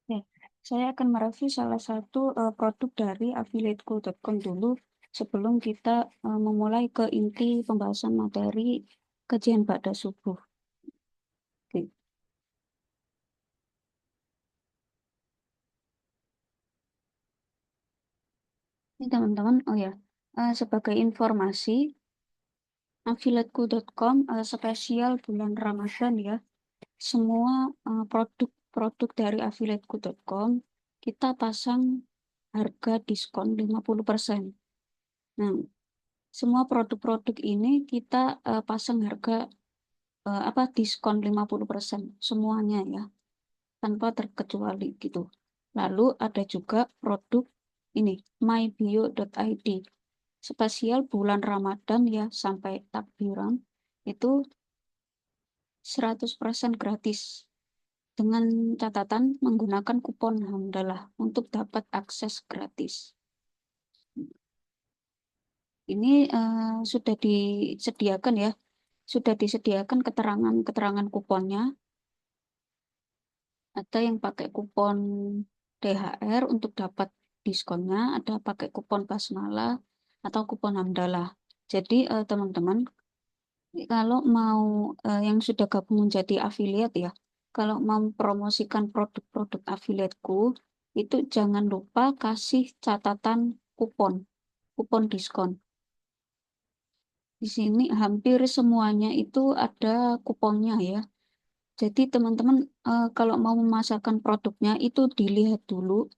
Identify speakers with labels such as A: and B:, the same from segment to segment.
A: Ya, saya akan mereview salah satu produk dari affiliateku.com dulu sebelum kita memulai ke inti pembahasan materi kajian pada subuh. Oke. Ini teman-teman, oh ya, sebagai informasi, affiliateku.com spesial bulan Ramadan ya. Semua produk-produk dari affiliateku.com kita pasang harga diskon 50%. Nah, semua produk-produk ini kita pasang harga diskon 50% semuanya ya, tanpa terkecuali gitu. Lalu ada juga produk ini mybio.id spesial bulan Ramadan ya sampai takbiran itu 100% gratis dengan catatan menggunakan kupon Hamdalah untuk dapat akses gratis. Ini sudah disediakan ya, sudah disediakan keterangan-keterangan kuponnya. Ada yang pakai kupon THR untuk dapat diskonnya, ada pakai kupon Basmalah atau kupon Hamdalah. Jadi teman-teman, kalau mau yang sudah gabung menjadi affiliate ya, kalau mau promosikan produk-produk affiliateku, itu jangan lupa kasih catatan kupon, kupon diskon. Di sini hampir semuanya itu ada kuponnya ya. Jadi teman-teman kalau mau memasarkan produknya itu dilihat dulu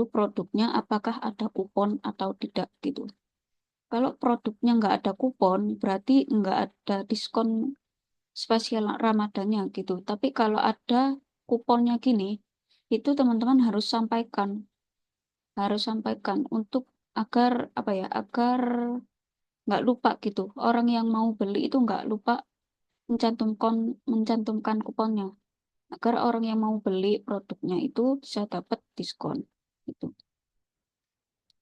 A: produknya apakah ada kupon atau tidak gitu. Kalau produknya nggak ada kupon, berarti nggak ada diskon spesial Ramadannya gitu. Tapi kalau ada kuponnya gini, itu teman-teman harus sampaikan untuk agar apa ya, agar nggak lupa gitu. Orang yang mau beli itu nggak lupa mencantumkan mencantumkan kuponnya agar orang yang mau beli produknya itu bisa dapat diskon gitu.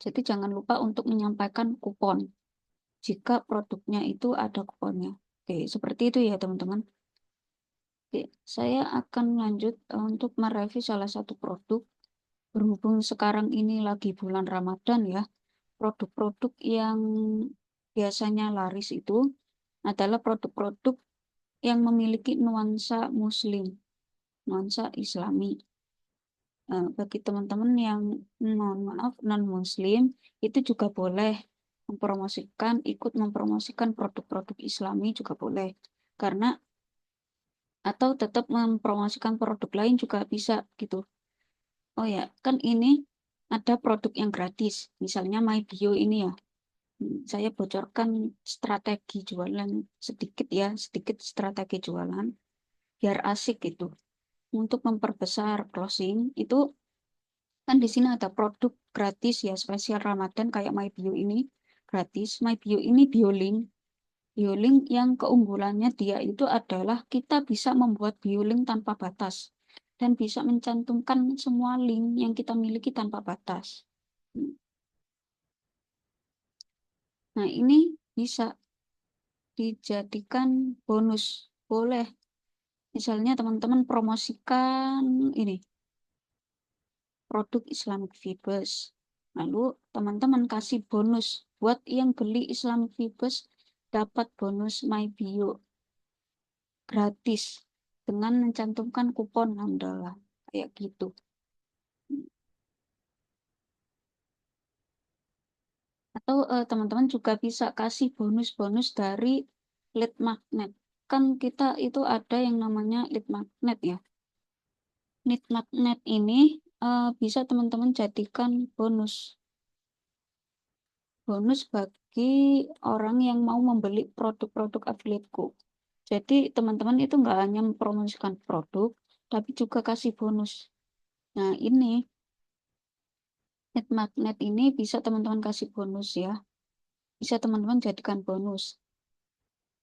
A: Jadi jangan lupa untuk menyampaikan kupon jika produknya itu ada kuponnya. Oke, seperti itu ya teman-teman. Oke, saya akan lanjut untuk mereview salah satu produk. Berhubung sekarang ini lagi bulan Ramadan ya, produk-produk yang biasanya laris itu adalah produk-produk yang memiliki nuansa Muslim, nuansa Islami. Bagi teman-teman yang mohon maaf non-Muslim itu juga boleh ikut mempromosikan produk-produk Islami juga boleh. Karena atau tetap mempromosikan produk lain juga bisa gitu. Oh ya, kan ini ada produk yang gratis. Misalnya MyBio ini ya. Saya bocorkan strategi jualan sedikit ya, sedikit strategi jualan biar asik gitu. Untuk memperbesar closing itu kan di sini ada produk gratis ya spesial Ramadan kayak MyBio ini gratis. MyBio ini BioLink. BioLink yang keunggulannya dia itu adalah kita bisa membuat BioLink tanpa batas dan bisa mencantumkan semua link yang kita miliki tanpa batas. Nah, ini bisa dijadikan bonus. Boleh. Misalnya teman-teman promosikan ini produk Islamic Vibes. Lalu teman-teman kasih bonus buat yang beli Islamic Vibes dapat bonus My Bio gratis dengan mencantumkan kupon Hamdalah kayak gitu. Atau teman-teman juga bisa kasih bonus-bonus dari lead magnet. Kan kita itu ada yang namanya lead magnet ya. Lead magnet ini bisa teman-teman jadikan bonus. Bonus bagi orang yang mau membeli produk-produk affiliateku. Jadi teman-teman itu nggak hanya mempromosikan produk, tapi juga kasih bonus. Nah ini lead magnet ini bisa teman-teman kasih bonus ya. Bisa teman-teman jadikan bonus.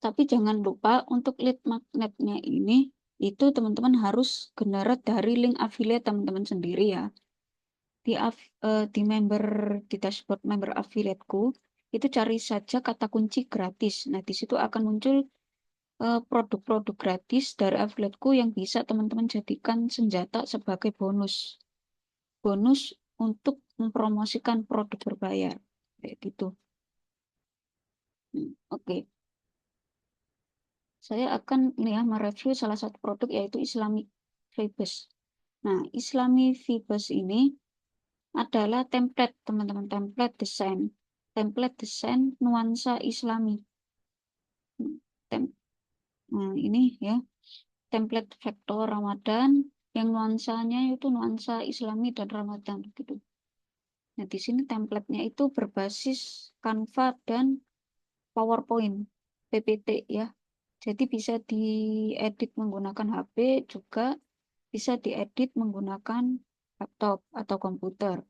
A: Tapi jangan lupa untuk lead magnetnya ini, itu teman-teman harus generate dari link affiliate teman-teman sendiri ya. Di member, di dashboard member affiliateku, itu cari saja kata kunci gratis. Nah, di situ akan muncul produk-produk gratis dari affiliateku yang bisa teman-teman jadikan senjata sebagai bonus. Bonus untuk mempromosikan produk berbayar. Kayak gitu. Oke. Saya akan ini ya mereview salah satu produk yaitu Islamic Fibers. Nah, Islamic Fibers ini adalah template, teman-teman, template desain. Template desain nuansa Islami. Tem- nah, ini ya, template vektor Ramadan yang nuansanya itu nuansa Islami dan Ramadan gitu. Nah, di sini template-nya itu berbasis Canva dan PowerPoint, PPT ya. Jadi bisa diedit menggunakan HP, juga bisa diedit menggunakan laptop atau komputer.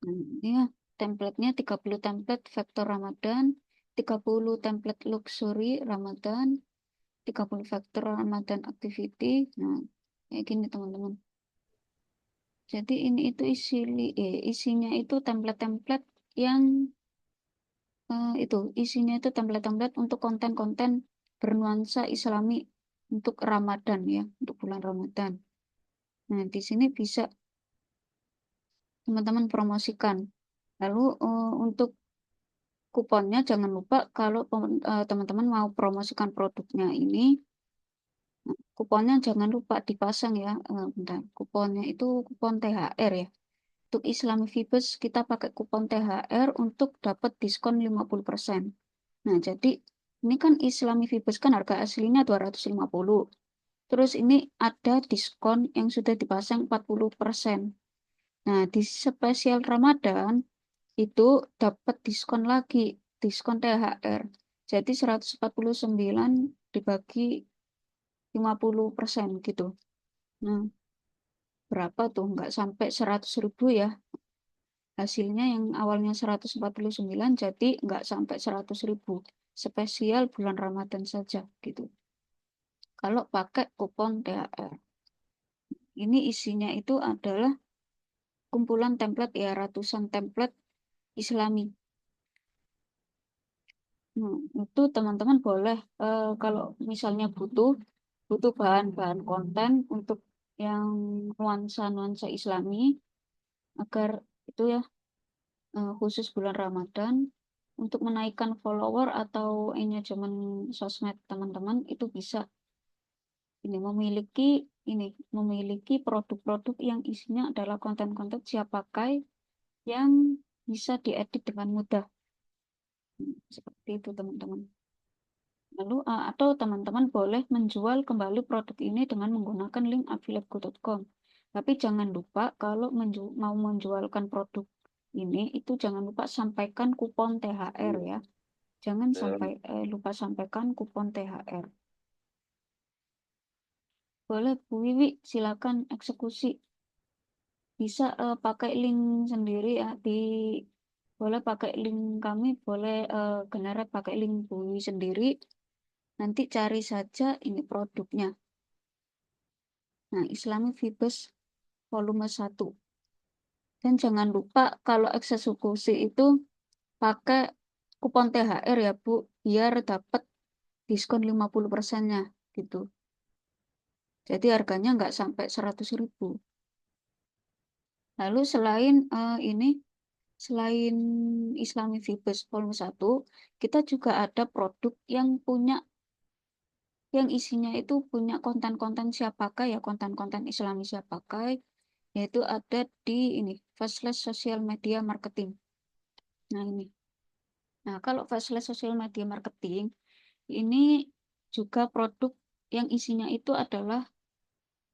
A: Nah, ini ya, template-nya 30 template vektor Ramadan, 30 template luxury Ramadan, 30 vektor Ramadan activity. Nah, kayak gini teman-teman. Jadi ini itu isinya itu template-template yang itu isinya itu template-template untuk konten-konten bernuansa Islami untuk Ramadan ya, untuk bulan Ramadan. Nah, di sini bisa teman-teman promosikan. Lalu untuk kuponnya jangan lupa kalau teman-teman mau promosikan produknya ini, kuponnya jangan lupa dipasang ya. Bentar. Kuponnya itu kupon THR ya. Untuk Islami Vibes kita pakai kupon THR untuk dapat diskon 50%. Nah, jadi ini kan Islami Vibes kan harga aslinya 250. Terus ini ada diskon yang sudah dipasang 40%. Nah, di spesial Ramadan itu dapat diskon lagi, diskon THR. Jadi 149 dibagi 50% gitu. Nah, berapa tuh? Nggak sampai 100.000 ya. Hasilnya yang awalnya 149 jadi nggak sampai 100.000. Spesial bulan Ramadan saja gitu. Kalau pakai kupon THR. Ini isinya itu adalah kumpulan template ya, ratusan template Islami. Itu teman-teman boleh kalau misalnya butuh bahan-bahan konten untuk yang nuansa-nuansa Islami agar itu ya khusus bulan Ramadan untuk menaikkan follower atau engagement sosmed teman-teman itu bisa ini memiliki produk-produk yang isinya adalah konten-konten siap pakai yang bisa diedit dengan mudah. Seperti itu teman-teman. Lalu atau teman-teman boleh menjual kembali produk ini dengan menggunakan link affiliateku.com. Tapi jangan lupa kalau mau menjualkan produk ini itu jangan lupa sampaikan kupon THR ya. Jangan sampai lupa sampaikan kupon THR. Boleh Bu Wiwi, silakan eksekusi. Bisa pakai link sendiri ya boleh pakai link kami, boleh generate pakai link Bu Wiwi sendiri. Nanti cari saja ini produknya. Nah, Islamic Vibes volume 1. Dan jangan lupa kalau eksekusi itu pakai kupon THR ya Bu, biar dapat diskon 50%-nya gitu. Jadi harganya nggak sampai 100.000. Lalu selain Islamic Vibes volume 1, kita juga ada produk yang isinya itu punya konten-konten siap pakai ya, konten-konten Islami siap pakai, yaitu ada di ini, Fastless Social Media Marketing. Nah, ini. Nah, kalau Fastless Social Media Marketing, ini juga produk yang isinya itu adalah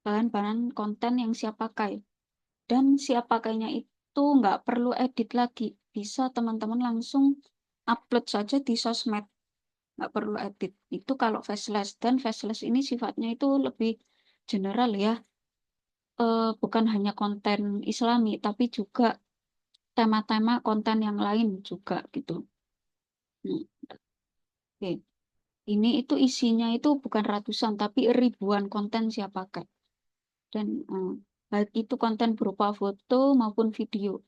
A: bahan-bahan konten yang siap pakai. Dan siap pakainya itu nggak perlu edit lagi. Bisa teman-teman langsung upload saja di sosmed. Nggak perlu edit. Itu kalau Fastless. Dan Fastless ini sifatnya itu lebih general ya. Bukan hanya konten Islami, tapi juga tema-tema konten yang lain juga gitu. Nah, oke. Ini itu isinya itu bukan ratusan, tapi ribuan konten siap pakai. Dan baik itu konten berupa foto maupun video.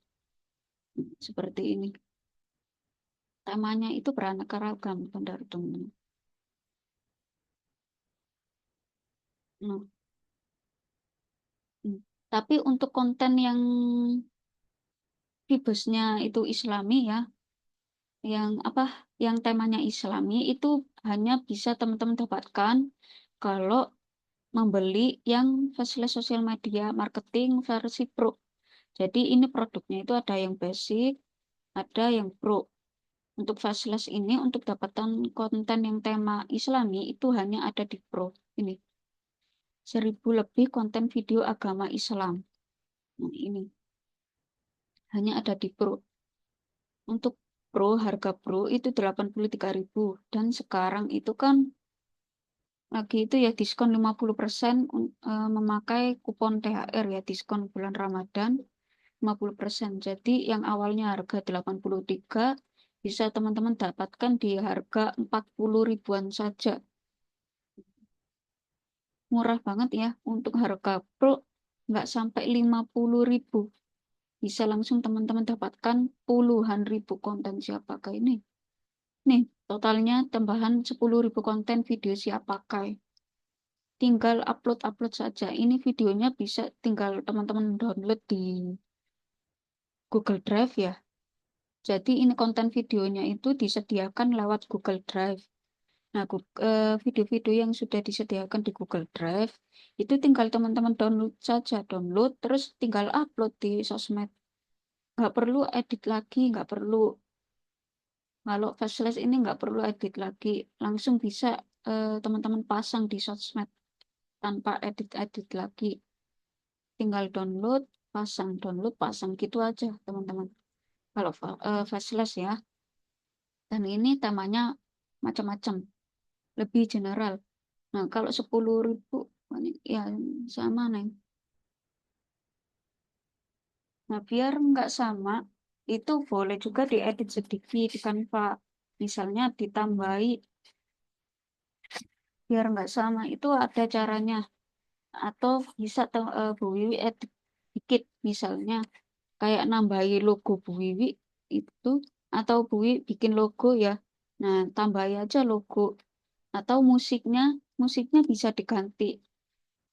A: Seperti ini. temanya itu beraneka ragam, benar teman. Nah, hmm. Tapi untuk konten yang Vibesnya itu Islami ya, yang apa, yang temanya Islami itu hanya bisa teman-teman dapatkan kalau membeli yang fasilitas sosial media marketing versi Pro. Jadi ini produknya itu ada yang basic, ada yang Pro. Untuk fasilitas ini untuk dapatkan konten yang tema Islami itu hanya ada di Pro. Ini 1.000 lebih konten video agama Islam. Nah, ini hanya ada di Pro. Untuk Pro, harga Pro itu 83.000 dan sekarang itu kan lagi itu ya diskon 50% memakai kupon THR ya diskon bulan Ramadan 50%. Jadi yang awalnya harga 83 bisa teman-teman dapatkan di harga 40 ribuan saja. Murah banget ya untuk harga Pro nggak sampai 50.000. Bisa langsung teman-teman dapatkan puluhan ribu konten siapakah ini. Nih, totalnya tambahan 10.000 konten video siap pakai. Tinggal upload-upload saja. Ini videonya bisa tinggal teman-teman download di Google Drive ya. Jadi ini konten videonya itu disediakan lewat Google Drive. Nah, video-video yang sudah disediakan di Google Drive itu tinggal teman-teman download saja, download terus tinggal upload di sosmed. Nggak perlu edit lagi, nggak perlu. Kalau Fastless ini nggak perlu edit lagi, langsung bisa teman-teman pasang di sosmed tanpa edit-edit lagi. Tinggal download, pasang gitu aja teman-teman. Kalau Fastless ya. Dan ini temanya macam-macam, lebih general. Nah, kalau 10.000, ya sama, Neng. Nah, biar nggak sama, itu boleh juga diedit sedikit di Canva. Misalnya ditambahi, biar nggak sama, itu ada caranya. Atau bisa Bu Wiwi edit dikit, misalnya kayak nambahi logo Bu Wiwi itu, atau Bu Wiwi bikin logo ya. Nah, tambahi aja logo. Atau musiknya bisa diganti.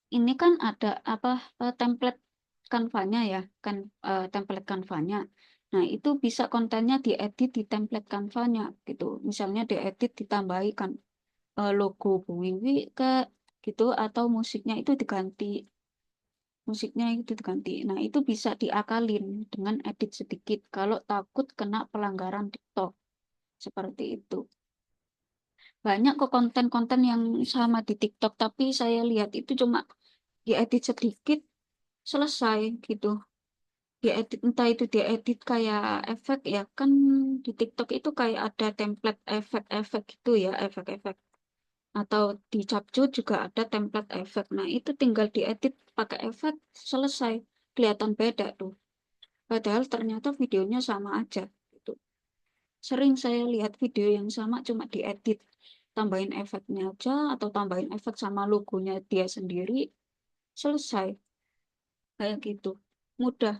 A: Ini kan ada apa template Canva-nya ya, kan template Canva-nya. Nah, itu bisa kontennya diedit di template Canva-nya gitu. Misalnya diedit ditambahkan logo Bu Wiwi ke gitu atau musiknya itu diganti. Nah, itu bisa diakalin dengan edit sedikit kalau takut kena pelanggaran TikTok. Seperti itu. Banyak kok konten-konten yang sama di TikTok, tapi saya lihat itu cuma diedit sedikit selesai gitu. Diedit entah itu diedit kayak efek ya kan di TikTok itu kayak ada template efek-efek gitu ya, efek-efek atau di Capcut juga ada template efek. Nah, itu tinggal diedit pakai efek selesai. Kelihatan beda tuh. Padahal ternyata videonya sama aja gitu. Sering saya lihat video yang sama cuma diedit, tambahin efeknya aja atau tambahin efek sama logonya dia sendiri, selesai kayak gitu. Mudah.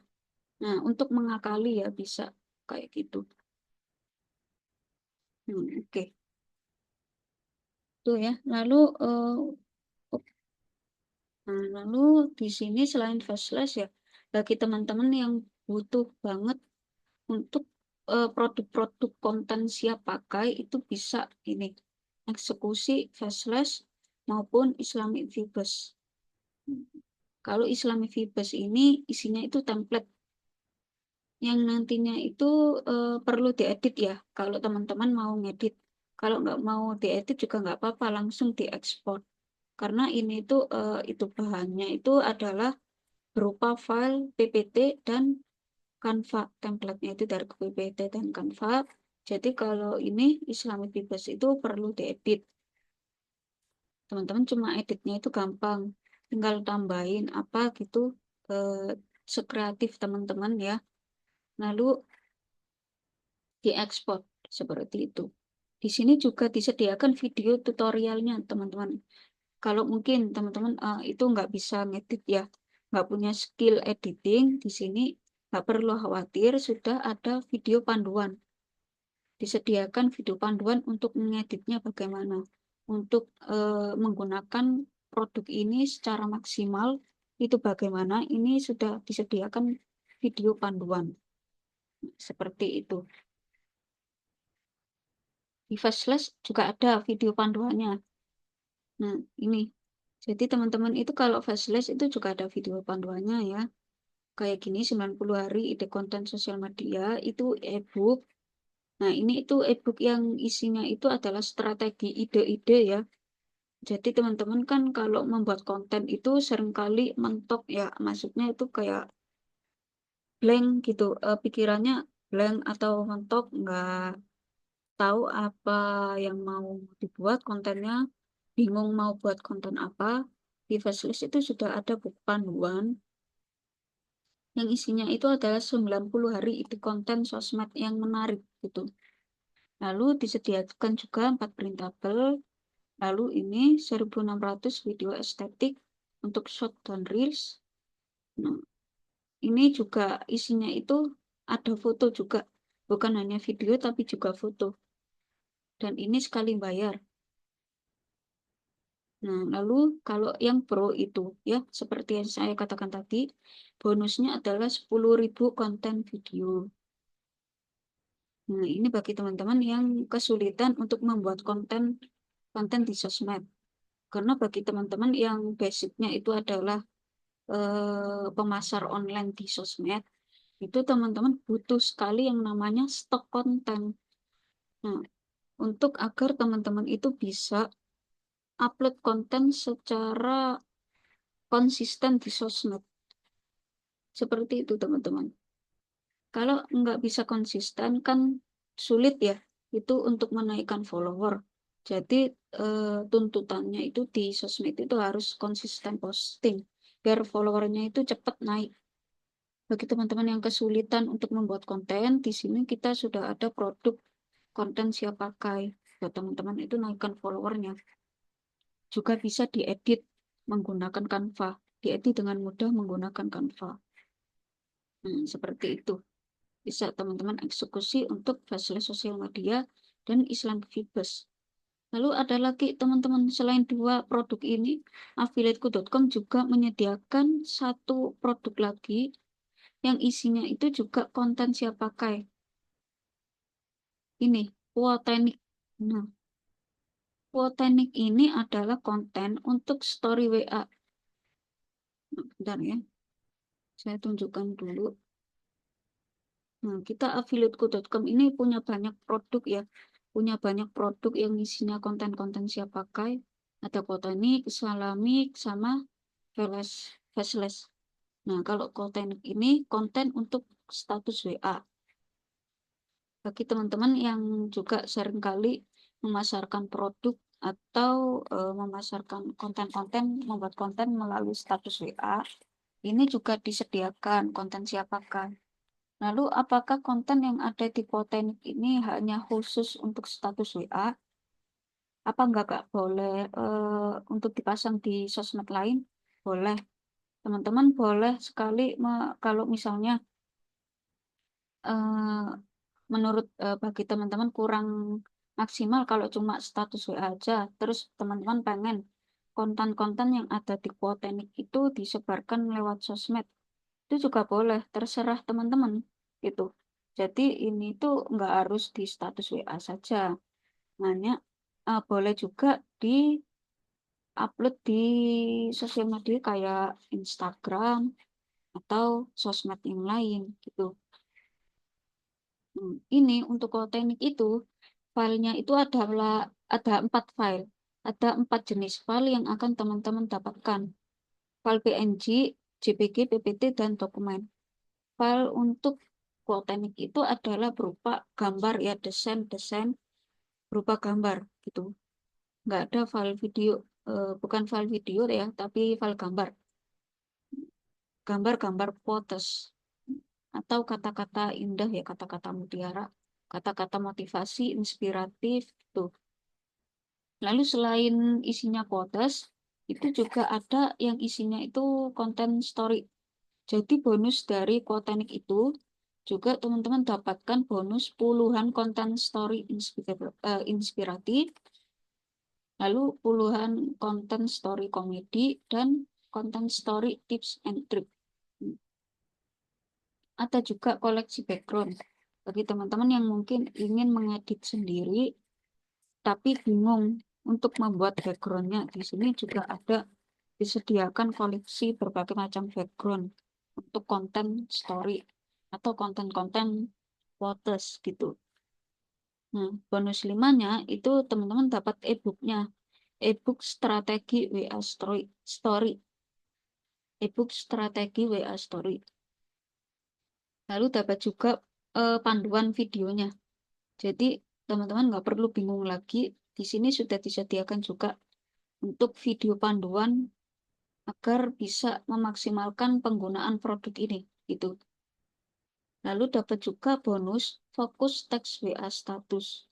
A: Nah, untuk mengakali ya bisa kayak gitu. Oke, tuh ya. Lalu, lalu di sini selain Fastless ya, bagi teman-teman yang butuh banget untuk produk-produk konten siap pakai itu bisa ini eksekusi Fastless maupun Islamic Vibes. Kalau Islamic Vibes ini isinya itu template yang nantinya itu perlu diedit ya. Kalau teman-teman mau ngedit, kalau nggak mau diedit juga nggak apa-apa, langsung diekspor. Karena ini tuh itu bahannya itu adalah berupa file PPT dan Canva. Template-nya itu dari PPT dan Canva. Jadi kalau ini Islamic Vibes itu perlu diedit. Teman-teman cuma editnya itu gampang. Tinggal tambahin apa gitu eh, sekreatif teman-teman ya. Lalu diekspor seperti itu. Di sini juga disediakan video tutorialnya, teman-teman. Kalau mungkin teman-teman itu nggak bisa ngedit ya, nggak punya skill editing, di sini nggak perlu khawatir, sudah ada video panduan. disediakan video panduan untuk mengeditnya bagaimana, untuk menggunakan produk ini secara maksimal itu bagaimana, ini sudah disediakan video panduan seperti itu. Di Fastless juga ada video panduannya. Nah, ini. Jadi teman-teman itu kalau Fastless itu juga ada video panduannya ya. Kayak gini 90 hari ide konten sosial media itu ebook. Nah, ini itu ebook yang isinya itu adalah strategi ide-ide ya. Jadi teman-teman kan kalau membuat konten itu seringkali mentok ya, maksudnya itu kayak blank gitu, pikirannya blank atau mentok, nggak tahu apa yang mau dibuat kontennya, bingung mau buat konten apa. Di Fastlist itu sudah ada buku panduan yang isinya itu adalah 90 hari ide konten sosmed yang menarik gitu. Lalu disediakan juga 4 printable. Lalu ini 1600 video estetik untuk short dan reels. Nah, ini juga isinya itu ada foto juga. Bukan hanya video tapi juga foto. Dan ini sekali bayar. Nah, lalu kalau yang pro itu ya seperti yang saya katakan tadi, bonusnya adalah 10.000 konten video. Nah, ini bagi teman-teman yang kesulitan untuk membuat konten konten di sosmed. Karena bagi teman-teman yang basicnya itu adalah pemasar online di sosmed, itu teman-teman butuh sekali yang namanya stok konten. Nah, untuk agar teman-teman itu bisa upload konten secara konsisten di sosmed. Seperti itu teman-teman. Kalau nggak bisa konsisten kan sulit ya, itu untuk menaikkan follower. Jadi tuntutannya itu di sosmed itu harus konsisten posting, biar followernya itu cepat naik. Bagi teman-teman yang kesulitan untuk membuat konten, di sini kita sudah ada produk konten siap pakai. Buat teman-teman itu naikkan followernya. Juga bisa diedit menggunakan Canva. Diedit dengan mudah menggunakan Canva. Seperti itu. Bisa teman-teman eksekusi untuk fasilitas sosial media dan Islam Fibes. Lalu ada lagi teman-teman selain dua produk ini, affiliateku.com juga menyediakan satu produk lagi yang isinya itu juga konten siap pakai. Ini, Quotenik. Nah, Quotenik ini adalah konten untuk story WA. Nah, bentar ya, saya tunjukkan dulu. Nah, kita affiliateku.com ini punya banyak produk ya. Punya banyak produk yang isinya konten-konten siap pakai. Ada Quotenik, Salamik, sama Fastless. Nah, kalau Quotenik ini konten untuk status WA. Bagi teman-teman yang juga seringkali memasarkan produk atau memasarkan konten-konten, membuat konten melalui status WA, ini juga disediakan konten siap pakai. Lalu, apakah konten yang ada di Quotenik ini hanya khusus untuk status WA? Apa enggak boleh untuk dipasang di sosmed lain? Boleh. Teman-teman boleh sekali kalau misalnya eh, menurut bagi teman-teman kurang maksimal kalau cuma status WA aja. Terus teman-teman pengen konten-konten yang ada di Quotenik itu disebarkan lewat sosmed. Itu juga boleh, terserah teman-teman gitu. Jadi ini tuh nggak harus di status WA saja. Hanya boleh juga di upload di sosial media kayak Instagram atau sosmed yang lain gitu. Ini untuk teknik itu filenya itu adalah ada 4 file, ada 4 jenis file yang akan teman-teman dapatkan. File PNG, JPG, PPT, dan dokumen. File untuk teknik itu adalah berupa gambar ya, desain berupa gambar gitu. Nggak ada file video, bukan file video ya, tapi file gambar. Gambar-gambar quotes atau kata-kata indah ya, kata-kata mutiara, kata-kata motivasi, inspiratif tuh. Lalu selain isinya quotes, itu juga ada yang isinya itu konten story. Jadi bonus dari Quotenik itu Juga teman-teman dapatkan bonus puluhan konten story inspiratif, lalu puluhan konten story komedi, dan konten story tips and trick. Ada juga koleksi background. Bagi teman-teman yang mungkin ingin mengedit sendiri, tapi bingung untuk membuat backgroundnya, di sini juga ada disediakan koleksi berbagai macam background untuk konten story atau konten-konten photos gitu. Nah, bonus limanya itu teman-teman dapat e-booknya, e-book strategi WA Story, e-book strategi WA Story. Lalu dapat juga panduan videonya. Jadi teman-teman nggak perlu bingung lagi. Di sini sudah disediakan juga untuk video panduan agar bisa memaksimalkan penggunaan produk ini. Gitu. Lalu dapat juga bonus fokus teks WA status.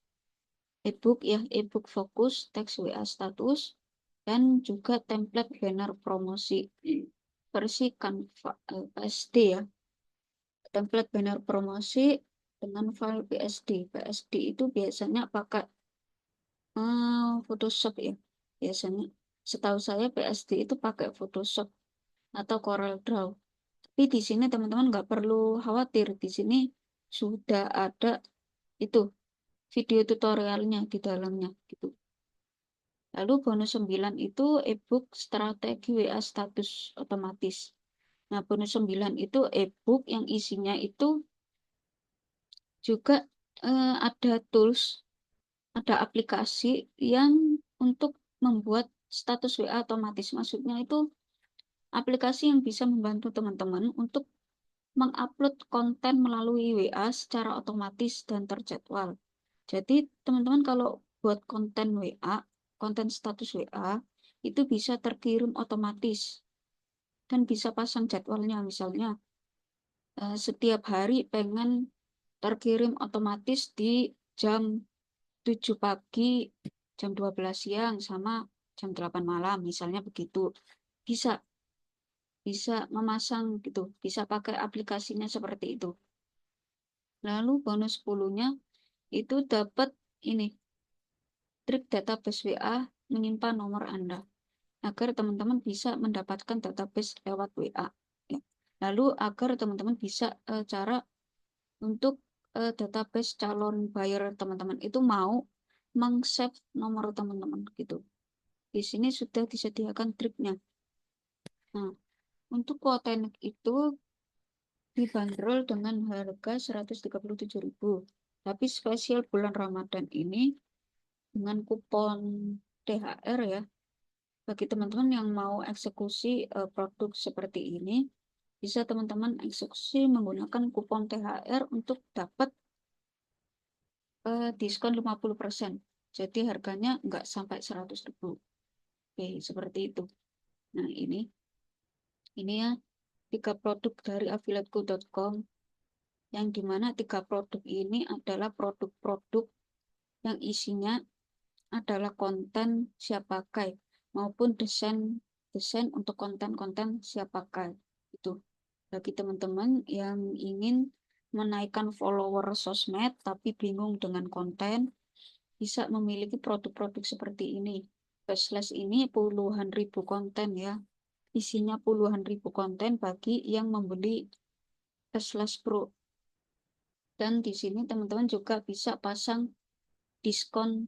A: E-book ya, e-book fokus teks WA status dan juga template banner promosi versi Canva PSD ya. Template banner promosi dengan file PSD. PSD itu biasanya pakai Photoshop ya. Biasanya setahu saya PSD itu pakai Photoshop atau Corel Draw. Tapi di sini teman-teman nggak perlu khawatir. Di sini sudah ada itu video tutorialnya di dalamnya gitu. Lalu bonus 9 itu ebook strategi WA status otomatis. Nah, bonus 9 itu ebook yang isinya itu juga ada tools, ada aplikasi yang untuk membuat status WA otomatis. Maksudnya itu aplikasi yang bisa membantu teman-teman untuk mengupload konten melalui WA secara otomatis dan terjadwal. Jadi, teman-teman kalau buat konten WA, konten status WA, itu bisa terkirim otomatis dan bisa pasang jadwalnya. Misalnya, setiap hari pengen terkirim otomatis di jam 7 pagi, jam 12 siang, sama jam 8 malam, misalnya begitu. Bisa, bisa memasang gitu, bisa pakai aplikasinya seperti itu. Lalu bonus 10-nya itu dapat ini, trik database WA menyimpan nomor Anda agar teman-teman bisa mendapatkan database lewat WA. Ya. Lalu agar teman-teman bisa cara untuk database calon buyer teman-teman itu mau meng-save nomor teman-teman gitu. Di sini sudah disediakan triknya. Nah, untuk kuota itu dibanderol dengan harga 137.000. Tapi spesial bulan Ramadan ini dengan kupon THR ya, bagi teman-teman yang mau eksekusi produk seperti ini, bisa teman-teman eksekusi menggunakan kupon THR untuk dapat diskon 50%. Jadi harganya nggak sampai 100.000. Oke, seperti itu. Nah, ini ya 3 produk dari affiliateku.com, yang dimana 3 produk ini adalah produk-produk yang isinya adalah konten siap pakai maupun desain untuk konten-konten siap pakai. Itu bagi teman-teman yang ingin menaikkan follower sosmed tapi bingung dengan konten, bisa memiliki produk-produk seperti ini. Backslash ini puluhan ribu konten ya. Isinya puluhan ribu konten bagi yang membeli Backslash Pro. Dan di sini teman-teman juga bisa pasang diskon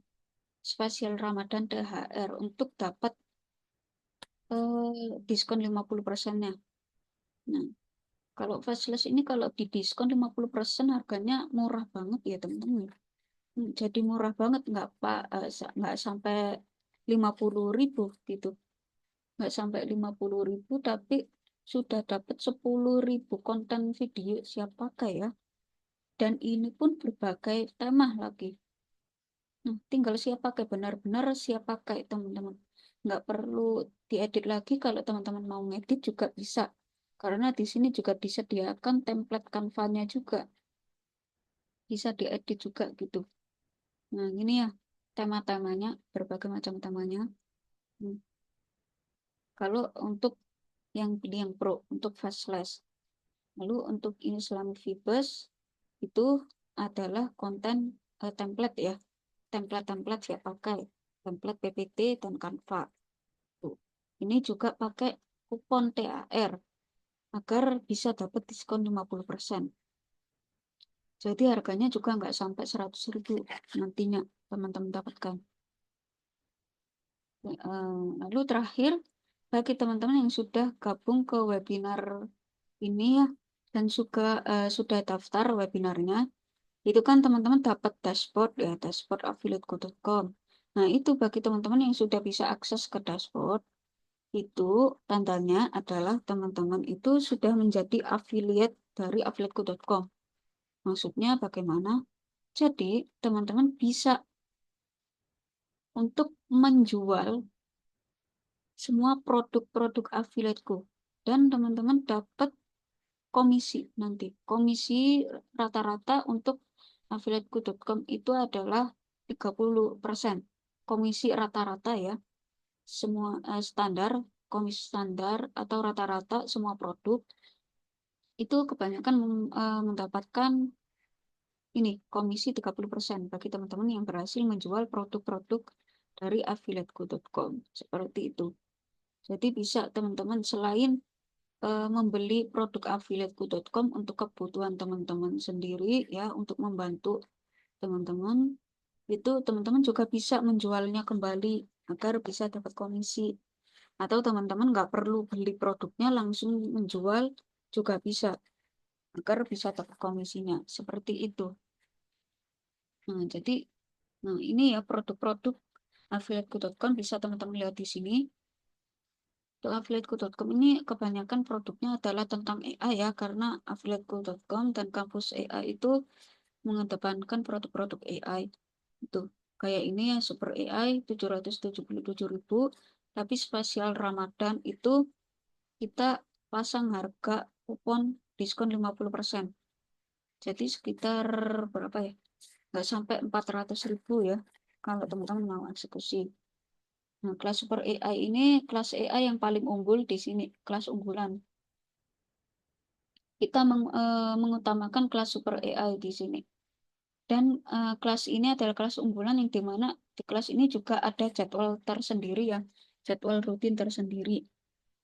A: spesial Ramadan THR untuk dapat diskon 50%-nya. Nah, kalau Fastless ini kalau di diskon 50% harganya murah banget ya teman-teman. Jadi murah banget, nggak sampai 50.000 gitu. Nggak sampai 50.000 tapi sudah dapat 10.000 konten video siap pakai ya. Dan ini pun berbagai tema lagi. Nah, tinggal siap pakai, benar-benar siap pakai teman-teman. Nggak perlu diedit lagi, kalau teman-teman mau ngedit juga bisa. Karena di sini juga disediakan template Canva-nya juga. Bisa diedit juga gitu. Nah, ini ya tema-temanya, berbagai macam temanya. Hmm. Kalau untuk yang pro, untuk Fastless. Lalu untuk Islamic Vibes, itu adalah konten template ya. Template-template saya pakai. Template PPT dan Canva. Tuh. Ini juga pakai kupon THR agar bisa dapat diskon 50%. Jadi harganya juga nggak sampai 100.000 nantinya teman-teman dapatkan. Lalu terakhir, bagi teman-teman yang sudah gabung ke webinar ini ya, dan juga sudah daftar webinarnya, itu kan teman-teman dapat dashboard ya, dashboard affiliateku.com. Nah, itu bagi teman-teman yang sudah bisa akses ke dashboard, itu tandanya adalah teman-teman itu sudah menjadi affiliate dari affiliateku.com. Maksudnya bagaimana? Jadi, teman-teman bisa untuk menjual semua produk-produk affiliateku. Dan teman-teman dapat komisi nanti. Komisi rata-rata untuk affiliateku.com itu adalah 30%. Komisi rata-rata ya. Semua standar, komisi standar atau rata-rata semua produk itu kebanyakan mendapatkan ini komisi 30% bagi teman-teman yang berhasil menjual produk-produk dari affiliateku.com. Seperti itu. Jadi bisa teman-teman selain membeli produk affiliateku.com untuk kebutuhan teman-teman sendiri ya, untuk membantu teman-teman, itu teman-teman juga bisa menjualnya kembali agar bisa dapat komisi. Atau teman-teman nggak perlu beli produknya langsung menjual juga bisa agar bisa dapat komisinya. Seperti itu. Nah, jadi ini ya produk-produk affiliateku.com bisa teman-teman lihat di sini. Untuk affiliateku.com ini kebanyakan produknya adalah tentang AI ya, karena affiliateku.com dan kampus AI itu mengedepankan produk-produk AI. Itu kayak ini ya, Super AI 777.000, tapi spesial Ramadan itu kita pasang harga kupon diskon 50%. Jadi sekitar berapa ya? Nggak sampai 400.000 ya, kalau teman-teman mau eksekusi. Nah, kelas Super AI ini kelas AI yang paling unggul di sini, kelas unggulan. Kita mengutamakan kelas Super AI di sini. Dan kelas ini adalah kelas unggulan yang dimana di kelas ini juga ada jadwal tersendiri ya, jadwal rutin tersendiri.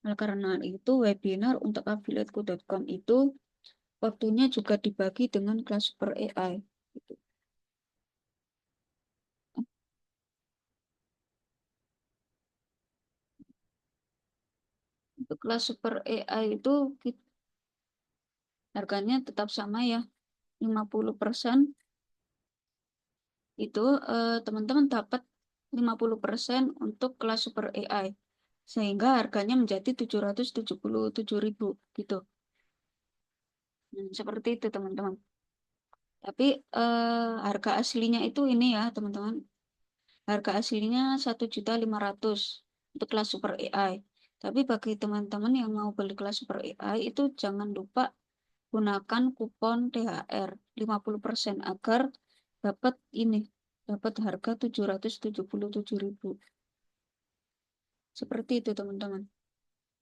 A: Nah, karena itu webinar untuk affiliateku.com itu waktunya juga dibagi dengan kelas Super AI. Gitu. Untuk kelas Super AI itu harganya tetap sama ya, 50%. Itu teman-teman dapat 50% untuk kelas Super AI. Sehingga harganya menjadi 777.000 gitu. Seperti itu teman-teman. Tapi harga aslinya itu ini ya teman-teman. Harga aslinya 1.500.000 untuk kelas Super AI. Tapi bagi teman-teman yang mau beli kelas Super AI itu jangan lupa gunakan kupon THR 50% agar dapat ini, dapat harga 777.000. Seperti itu teman-teman.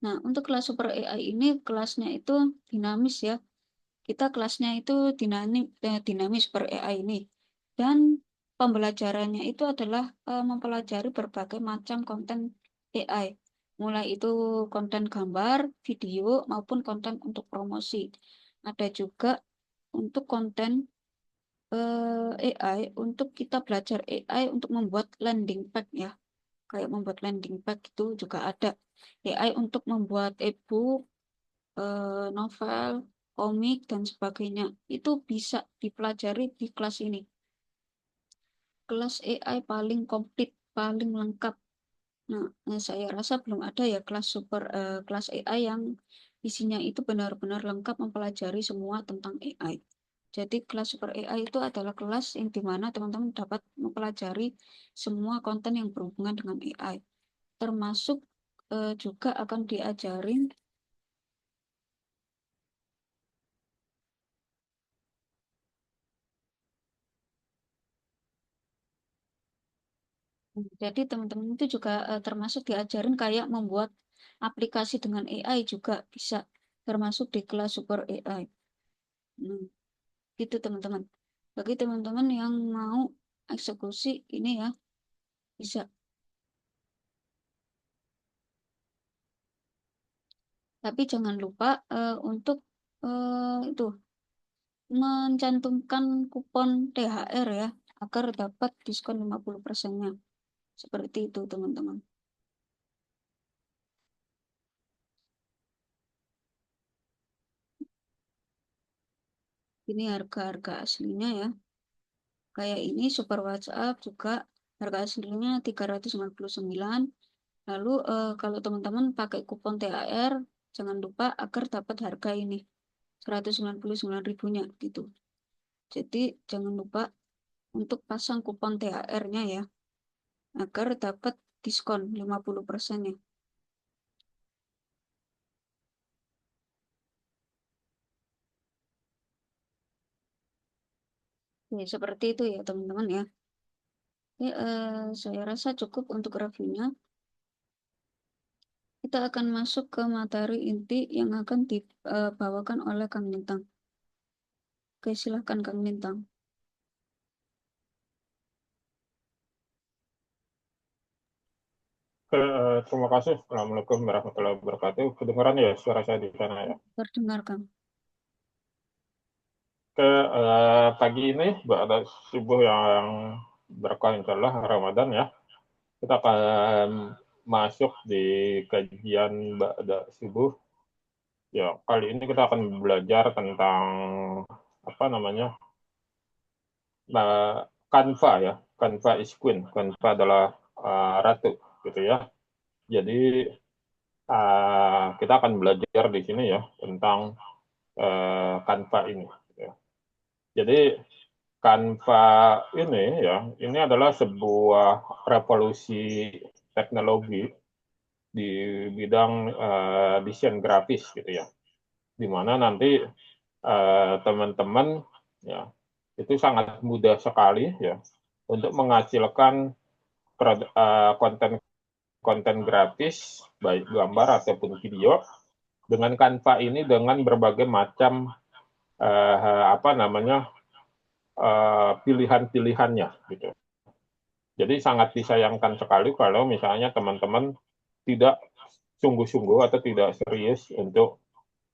A: Nah, untuk kelas Super AI ini kelasnya itu dinamis ya. Kita kelasnya itu dinamis per AI ini. Dan pembelajarannya itu adalah mempelajari berbagai macam konten AI. Mulai itu konten gambar, video, maupun konten untuk promosi. Ada juga untuk konten AI, untuk kita belajar AI untuk membuat landing page ya. Kayak membuat landing page itu juga ada. AI untuk membuat e-book, novel, komik, dan sebagainya. Itu bisa dipelajari di kelas ini. Kelas AI paling komplit, paling lengkap. Nah, saya rasa belum ada ya kelas AI yang isinya itu benar-benar lengkap mempelajari semua tentang AI. Jadi kelas Super AI itu adalah kelas yang dimana teman-teman dapat mempelajari semua konten yang berhubungan dengan AI. Termasuk juga akan diajarin. Jadi teman-teman itu juga termasuk diajarin kayak membuat aplikasi dengan AI juga bisa termasuk di kelas Super AI. Hmm. Gitu teman-teman. Bagi teman-teman yang mau eksekusi ini ya bisa. Tapi jangan lupa untuk itu mencantumkan kupon THR ya agar dapat diskon 50%-nya. Seperti itu teman-teman. Ini harga-harga aslinya ya. Kayak ini Super WhatsApp juga harga aslinya 359. Lalu kalau teman-teman pakai kupon THR, jangan lupa agar dapat harga ini 199 ribunya gitu. Jadi jangan lupa untuk pasang kupon THR-nya ya agar dapat diskon 50% ya. Oke, seperti itu ya teman-teman ya. Oke, saya rasa cukup untuk reviewnya. Kita akan masuk ke materi inti yang akan dibawakan oleh Kang Lintang. Oke, silahkan Kang Lintang.
B: Terima kasih. Assalamualaikum warahmatullahi wabarakatuh. Kedengaran ya suara saya di sana ya.
A: Perdengarkan.
B: Pagi ini ada subuh yang berkah insya Allah Ramadan ya. Kita akan masuk di kajian Ba'da subuh. Ya, kali ini kita akan belajar tentang apa namanya? eh, Canva ya. Canva is queen. Canva adalah ratu gitu ya. Jadi kita akan belajar di sini ya tentang Canva ini. Ya. Jadi Canva ini ya, ini adalah sebuah revolusi teknologi di bidang desain grafis gitu ya, di mana nanti teman-teman ya itu sangat mudah sekali ya untuk menghasilkan konten grafis baik gambar ataupun video dengan Canva ini dengan berbagai macam apa namanya pilihan-pilihannya gitu. Jadi sangat disayangkan sekali kalau misalnya teman-teman tidak sungguh-sungguh atau tidak serius untuk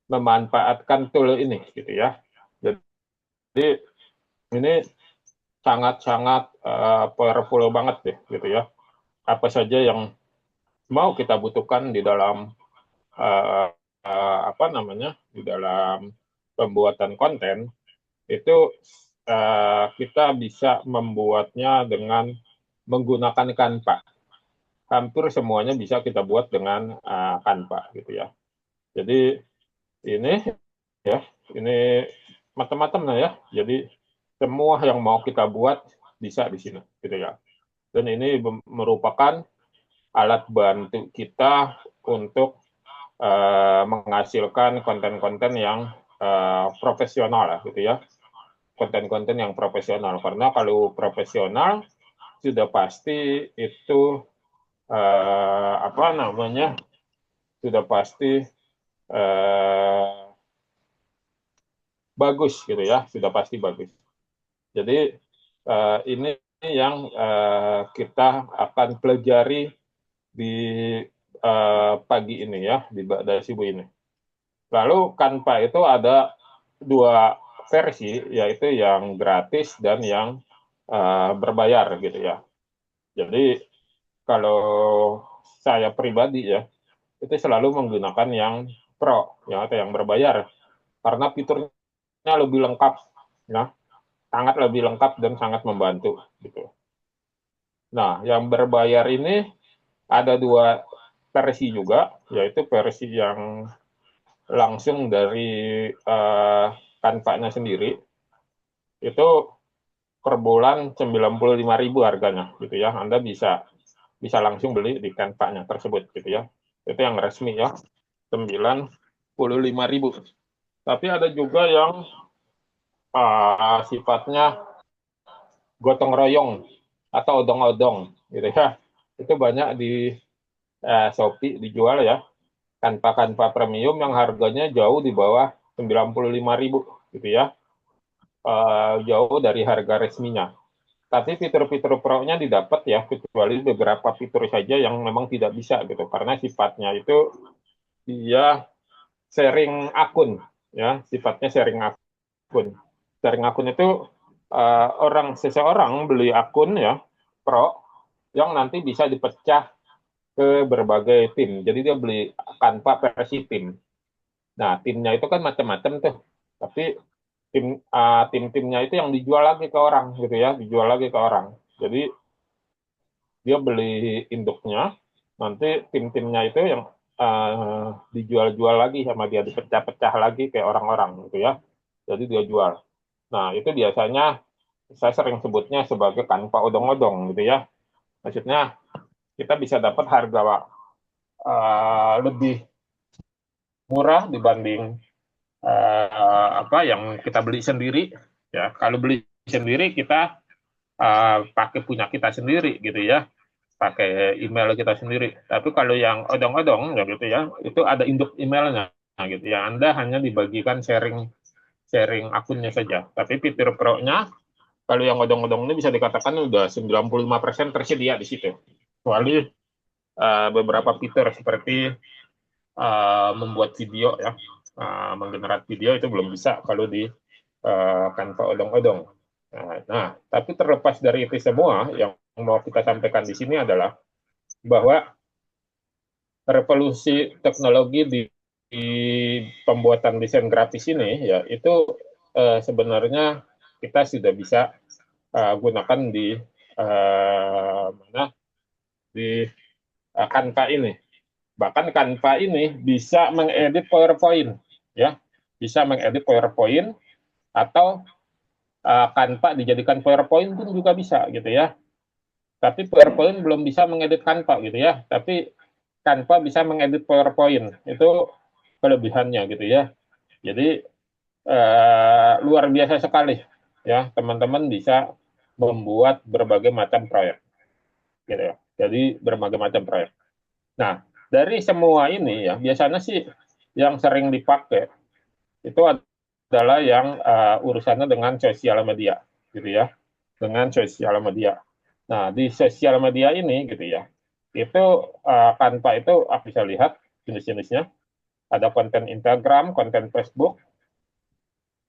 B: memanfaatkan tool ini gitu ya. Jadi ini sangat-sangat powerful banget deh gitu ya. Apa saja yang mau kita butuhkan di dalam uh, apa namanya di dalam pembuatan konten itu kita bisa membuatnya dengan menggunakan Canva. Hampir semuanya bisa kita buat dengan Canva gitu ya. Jadi ini ya, ini macam-macam lah ya. Jadi semua yang mau kita buat bisa di sini gitu ya. Dan ini merupakan alat bantu kita untuk menghasilkan konten-konten yang profesional lah gitu ya. Konten-konten yang profesional karena kalau profesional sudah pasti itu apa namanya sudah pasti eh, bagus gitu ya, sudah pasti bagus. Jadi ini yang kita akan pelajari di pagi ini ya, di Ba'da Subuh ini. Lalu Canva itu ada dua versi, yaitu yang gratis dan yang berbayar gitu ya. Jadi kalau saya pribadi ya, itu selalu menggunakan yang pro, ya, atau yang berbayar, karena fiturnya lebih lengkap, ya, sangat lebih lengkap dan sangat membantu gitu. Nah, yang berbayar ini ada dua versi juga, yaitu versi yang langsung dari Canva-nya sendiri, itu per bulan 95.000 harganya gitu ya. Anda bisa bisa langsung beli di Canva-nya tersebut gitu ya. Itu yang resmi ya, 95.000. Tapi ada juga yang sifatnya gotong royong atau odong-odong gitu ya. Itu banyak di Shopee dijual ya, kanva-kanva premium yang harganya jauh di bawah 95.000 gitu ya. jauh dari harga resminya. Tapi fitur-fitur pro-nya didapat ya, kecuali beberapa fitur saja yang memang tidak bisa gitu, karena sifatnya itu dia sharing akun, ya, sifatnya sharing akun. Sharing akun itu seseorang beli akun ya, pro, yang nanti bisa dipecah ke berbagai tim. Jadi dia beli Canva versi tim. Nah, timnya itu kan macam-macam tuh. Tapi tim-timnya itu yang dijual lagi ke orang gitu ya, dijual lagi ke orang. Jadi dia beli induknya, nanti tim-timnya itu yang dijual-jual lagi sama dia, dipecah-pecah lagi kayak orang-orang gitu ya. Jadi dia jual. Nah, itu biasanya saya sering sebutnya sebagai kanva odong-odong gitu ya. Maksudnya kita bisa dapat harga lebih murah dibanding apa yang kita beli sendiri. Ya, kalau beli sendiri kita pakai punya kita sendiri gitu ya, pakai email kita sendiri. Tapi kalau yang odong-odong ya gitu ya, itu ada induk emailnya gitu ya. Anda hanya dibagikan sharing sharing akunnya saja. Tapi fitur pro-nya kalau yang odong-odong ini bisa dikatakan udah 95% tersedia di situ. Kecuali beberapa fitur seperti membuat video ya, menggenerate video itu belum bisa kalau di Canva odong-odong. Nah, tapi terlepas dari itu semua, yang mau kita sampaikan di sini adalah bahwa revolusi teknologi di pembuatan desain grafis ini ya itu sebenarnya kita sudah bisa gunakan di mana di Canva ini. Bahkan Canva ini bisa mengedit PowerPoint ya, bisa mengedit PowerPoint atau Canva dijadikan PowerPoint pun juga bisa gitu ya. Tapi PowerPoint belum bisa mengedit Canva gitu ya. Tapi Canva bisa mengedit PowerPoint. Itu kelebihannya gitu ya. Jadi luar biasa sekali ya, teman-teman bisa membuat berbagai macam proyek gitu ya. Jadi berbagai macam proyek. Nah, dari semua ini ya biasanya sih yang sering dipakai itu adalah yang urusannya dengan sosial media gitu ya, dengan sosial media. Nah, di sosial media ini gitu ya, itu Canva itu aku bisa lihat jenis-jenisnya. Ada konten Instagram, konten Facebook,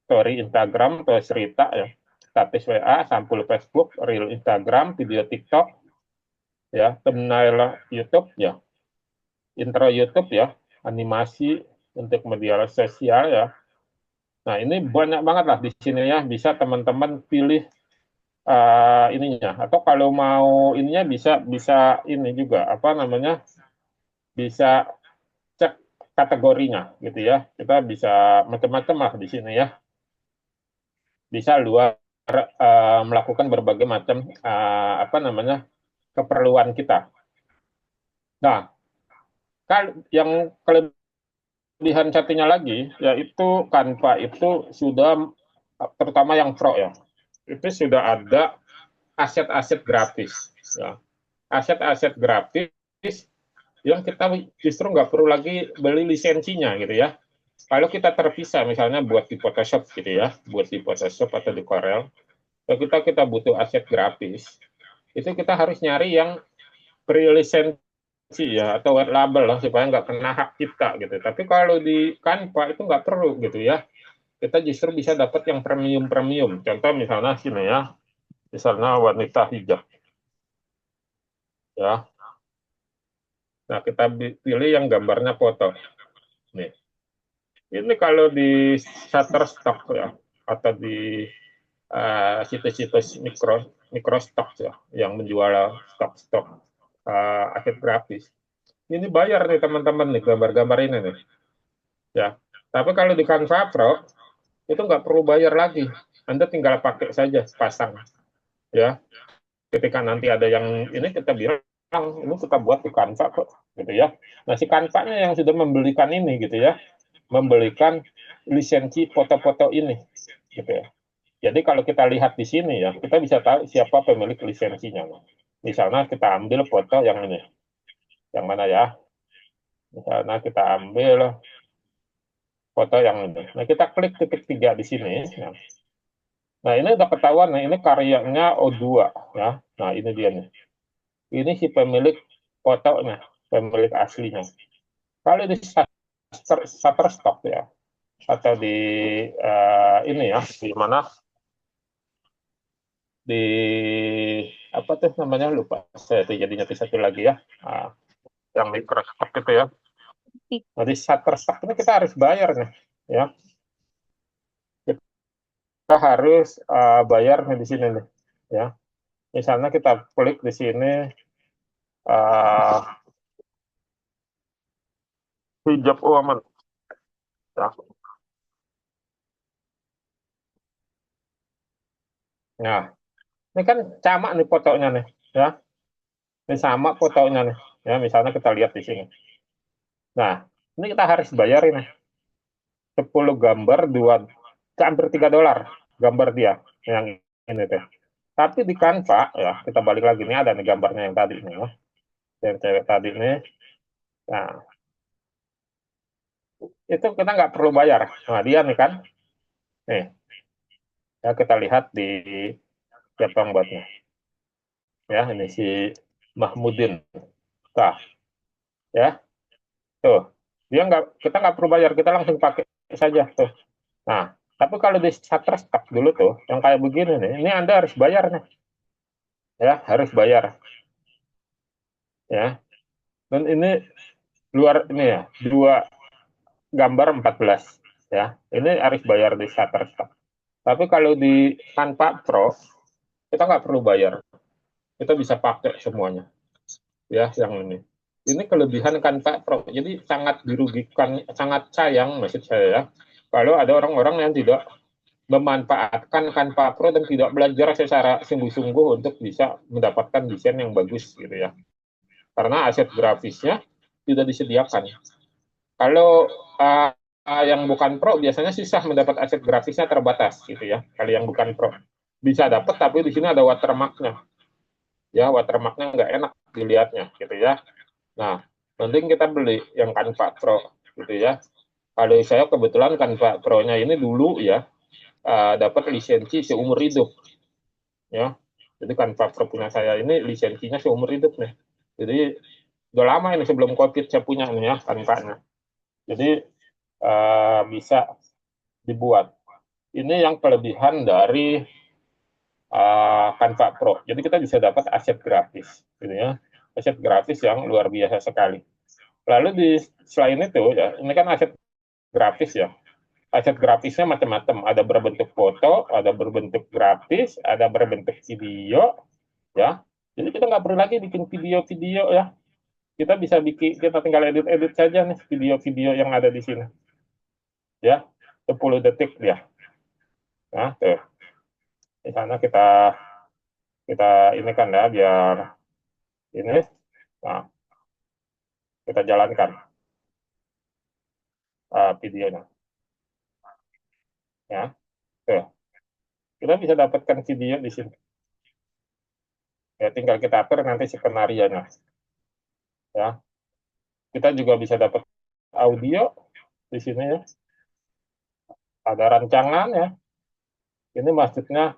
B: story Instagram, atau cerita ya, status WA, sampul Facebook, reel Instagram, video TikTok, ya, thumbnail YouTube ya, intro YouTube ya, animasi untuk media sosial ya. Nah, ini banyak banget lah di sini ya, bisa teman-teman pilih ininya, atau kalau mau ininya bisa bisa ini juga apa namanya, bisa cek kategorinya gitu ya. Kita bisa macam-macam lah di sini ya. Bisa luar melakukan berbagai macam apa namanya keperluan kita. Nah, yang kelebihan satunya lagi yaitu Canva itu sudah terutama yang pro ya, itu sudah ada aset-aset grafis ya. Aset-aset grafis yang kita justru nggak perlu lagi beli lisensinya gitu ya. Kalau kita terpisah misalnya buat di Photoshop gitu ya, buat di Photoshop atau di Corel, kalau kita butuh aset grafis, itu kita harus nyari yang pre-lisensi ya atau white label lah supaya nggak kena hak cipta gitu. Tapi kalau di Canva itu nggak perlu gitu ya. Kita justru bisa dapat yang premium-premium. Contoh misalnya sini ya, misalnya wanita hijab ya. Nah, kita pilih yang gambarnya foto. Nih. Ini kalau di Shutterstock ya atau di situs-situs mikrostock ya yang menjual stok-stok aset grafis. Ini bayar nih teman-teman nih gambar-gambar ini nih. Ya. Tapi kalau di Canva Pro itu nggak perlu bayar lagi. Anda tinggal pakai saja pasang. Ya. Ketika nanti ada yang ini kita bilang ini kita buat di Canva kok gitu ya. Nah si Canva-nya yang sudah membelikan ini gitu ya, membelikan lisensi foto-foto ini gitu ya. Jadi kalau kita lihat di sini ya, kita bisa tahu siapa pemilik lisensinya. Misalnya kita ambil foto yang ini, yang mana ya? Misalnya kita ambil foto yang ini. Nah kita klik titik 3 di sini. Ya. Nah, ini udah ketahuan nih, ini karyanya O2 ya. Nah, ini dia nih. Ini si pemilik fotonya, pemilik aslinya. Kalau di Shutterstock ya, atau di ini ya, di mana di apa tuh namanya lupa saya itu jadinya satu lagi ya, yang Microsoft itu ya. Nah, di Shutterstock ini kita harus bayar nih, ya. Kita harus bayar nih di sini nih, ya. Misalnya kita klik di sini uh, hijab woman. Ya. Nah, ini kan sama nih fotonya nih, ya. Ini sama fotonya nih, ya. Misalnya kita lihat di sini. Nah, ini kita harus bayar ini 10 gambar hampir $3 gambar dia yang ini tuh. Tapi di Canva ya kita balik lagi nih ada nih gambarnya yang tadi nih ya. Yang cewek tadi nih. Nah, itu kita nggak perlu bayar. Nah, dia nih kan. Nih, ya kita lihat di siapa yang buatnya. Ya, ini si Mahmudin. Nah, ya, tuh. Dia nggak, kita nggak perlu bayar, kita langsung pakai saja tuh. Nah, tapi kalau di Shutterstock dulu tuh, yang kayak begini nih, ini Anda harus bayar nih. Ya, harus bayar. Ya, dan ini luar ini ya, dua gambar 14. Ya, ini harus bayar di Shutterstock. Tapi kalau di Canva Pro, kita nggak perlu bayar. Kita bisa pakai semuanya. Ya, yang ini. Ini kelebihan Canva Pro. Jadi sangat dirugikan, sangat sayang maksud saya ya. Kalau ada orang-orang yang tidak memanfaatkan Canva Pro dan tidak belajar secara sungguh-sungguh untuk bisa mendapatkan desain yang bagus gitu ya. Karena aset grafisnya tidak disediakan. Kalau yang bukan pro biasanya susah mendapat aset grafisnya terbatas gitu ya. Kalau yang bukan pro bisa dapat tapi di sini ada watermarknya. Ya watermarknya nggak enak dilihatnya gitu ya. Nah, penting kita beli yang Canva Pro gitu ya. Kalau saya kebetulan Canva Pro-nya ini dulu ya dapat lisensi seumur hidup ya. Jadi Canva Pro punya saya ini lisensinya seumur hidup nih. Jadi udah lama ini sebelum COVID saya punya nih ya Canva-nya. Jadi bisa dibuat. Ini yang kelebihan dari Canva Pro. Jadi kita bisa dapat aset grafis, gitu ya, aset grafis yang luar biasa sekali. Lalu di selain itu ya, ini kan aset grafis ya. Aset grafisnya macam-macam. Ada berbentuk foto, ada berbentuk grafis, ada berbentuk video, ya. Jadi kita nggak perlu lagi bikin video-video ya. Kita bisa bikin, kita tinggal edit-edit saja nih video-video yang ada di sini, ya. 10 detik dia. Nah, tuh. Di sana kita kita ini kan ya biar ini. Nah, kita jalankan videonya ya. Tuh. Kita bisa dapatkan video di sini. Ya, tinggal kita atur nanti skenario-nya ya. Kita juga bisa dapat audio di sini ya. Ada rancangan ya. Ini maksudnya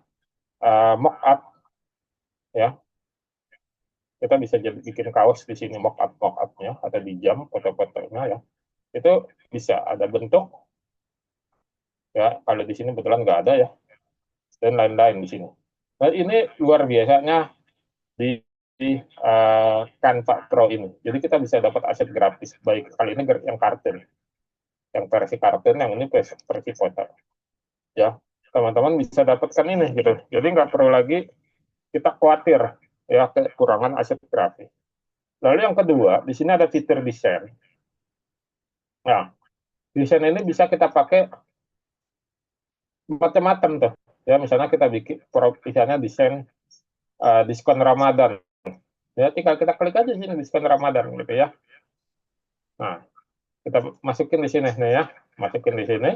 B: mock up ya. Kita bisa jadi bikin kaos di sini mock up-nya ada di jam foto-fotonya ya. Itu bisa ada bentuk ya. Kalau di sini kebetulan nggak ada ya. Dan lain-lain di sini. Nah, ini luar biasanya di Canva Pro ini. Jadi kita bisa dapat aset gratis. Baik kali ini yang kartun, yang versi kartun, yang ini versi foto. Ya, teman-teman bisa dapatkan ini gitu. Jadi nggak perlu lagi kita khawatir ya kekurangan aset grafis. Lalu yang kedua, di sini ada fitur desain. Nah, desain ini bisa kita pakai macam-macam tuh. Ya, misalnya kita bikin misalnya desain diskon Ramadan. Ya, tinggal kita klik aja di sini diskon Ramadan gitu ya. Nah, kita masukin di sini nih ya, masukin di sini.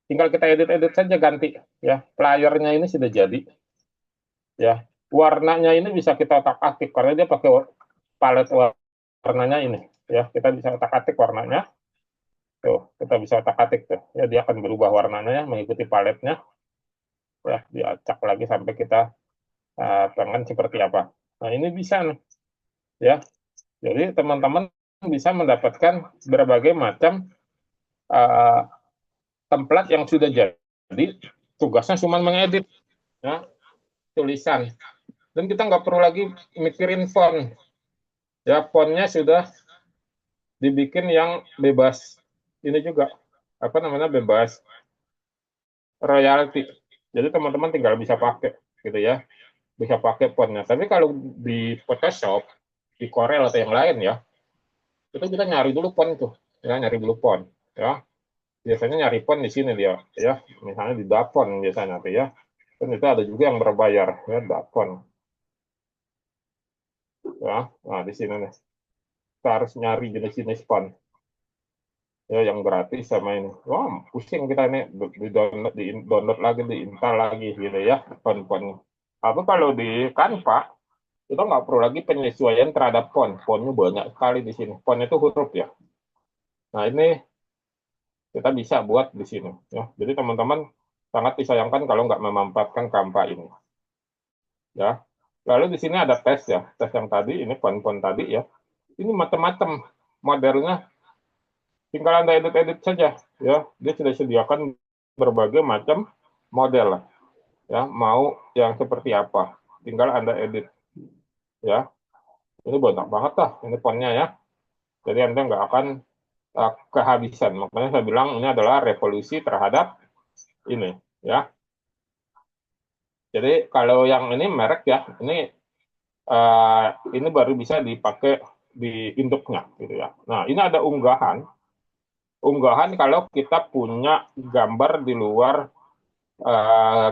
B: Tinggal kita edit-edit saja ganti ya. Playernya ini sudah jadi ya. Warnanya ini bisa kita otak-atik karena dia pakai palet warnanya ini ya. Kita bisa otak-atik warnanya. Tuh, kita bisa otak-atik tuh. Ya dia akan berubah warnanya ya, mengikuti paletnya. ya, diacak lagi sampai kita pengen seperti apa. Nah, ini bisa nih, ya. Jadi teman-teman bisa mendapatkan berbagai macam uh, template yang sudah jadi, tugasnya cuma mengedit, ya, tulisan. Dan kita nggak perlu lagi mikirin font. Ya, fontnya sudah dibikin yang bebas. Ini juga, apa namanya, bebas royalty. Jadi teman-teman tinggal bisa pakai, gitu ya. Bisa pakai fontnya. Tapi kalau di Photoshop, di Corel atau yang lain ya, itu kita nyari dulu font tuh. Ya, nyari dulu font. Ya, biasanya nyari font di sini dia. Ya, misalnya di Dafont biasanya tuh ya. Dan itu ada juga yang berbayar, ya, Dafont. Ya, nah di sini nih. Kita harus nyari jenis-jenis font. Ya, yang gratis sama ini. Wah, pusing kita ini di download lagi, diinstal lagi gitu ya, font-font. Tapi kalau di Canva kita nggak perlu lagi penyesuaian terhadap font. Fontnya banyak sekali di sini. Font itu huruf ya. Nah, ini kita bisa buat di sini ya. Jadi teman-teman sangat disayangkan kalau nggak memanfaatkan Canva ini ya. Lalu di sini ada tes ya. Tes yang tadi ini font-font tadi ya. Ini macam-macam modelnya, tinggal Anda edit-edit saja ya. Dia sudah sediakan berbagai macam model ya, mau yang seperti apa, tinggal Anda edit ya. Ini banyak banget lah ini fontnya ya, jadi Anda nggak akan kehabisan. Makanya saya bilang ini adalah revolusi terhadap ini ya. Jadi kalau yang ini merek ya, ini baru bisa dipakai di induknya gitu ya. Nah, ini ada unggahan kalau kita punya gambar di luar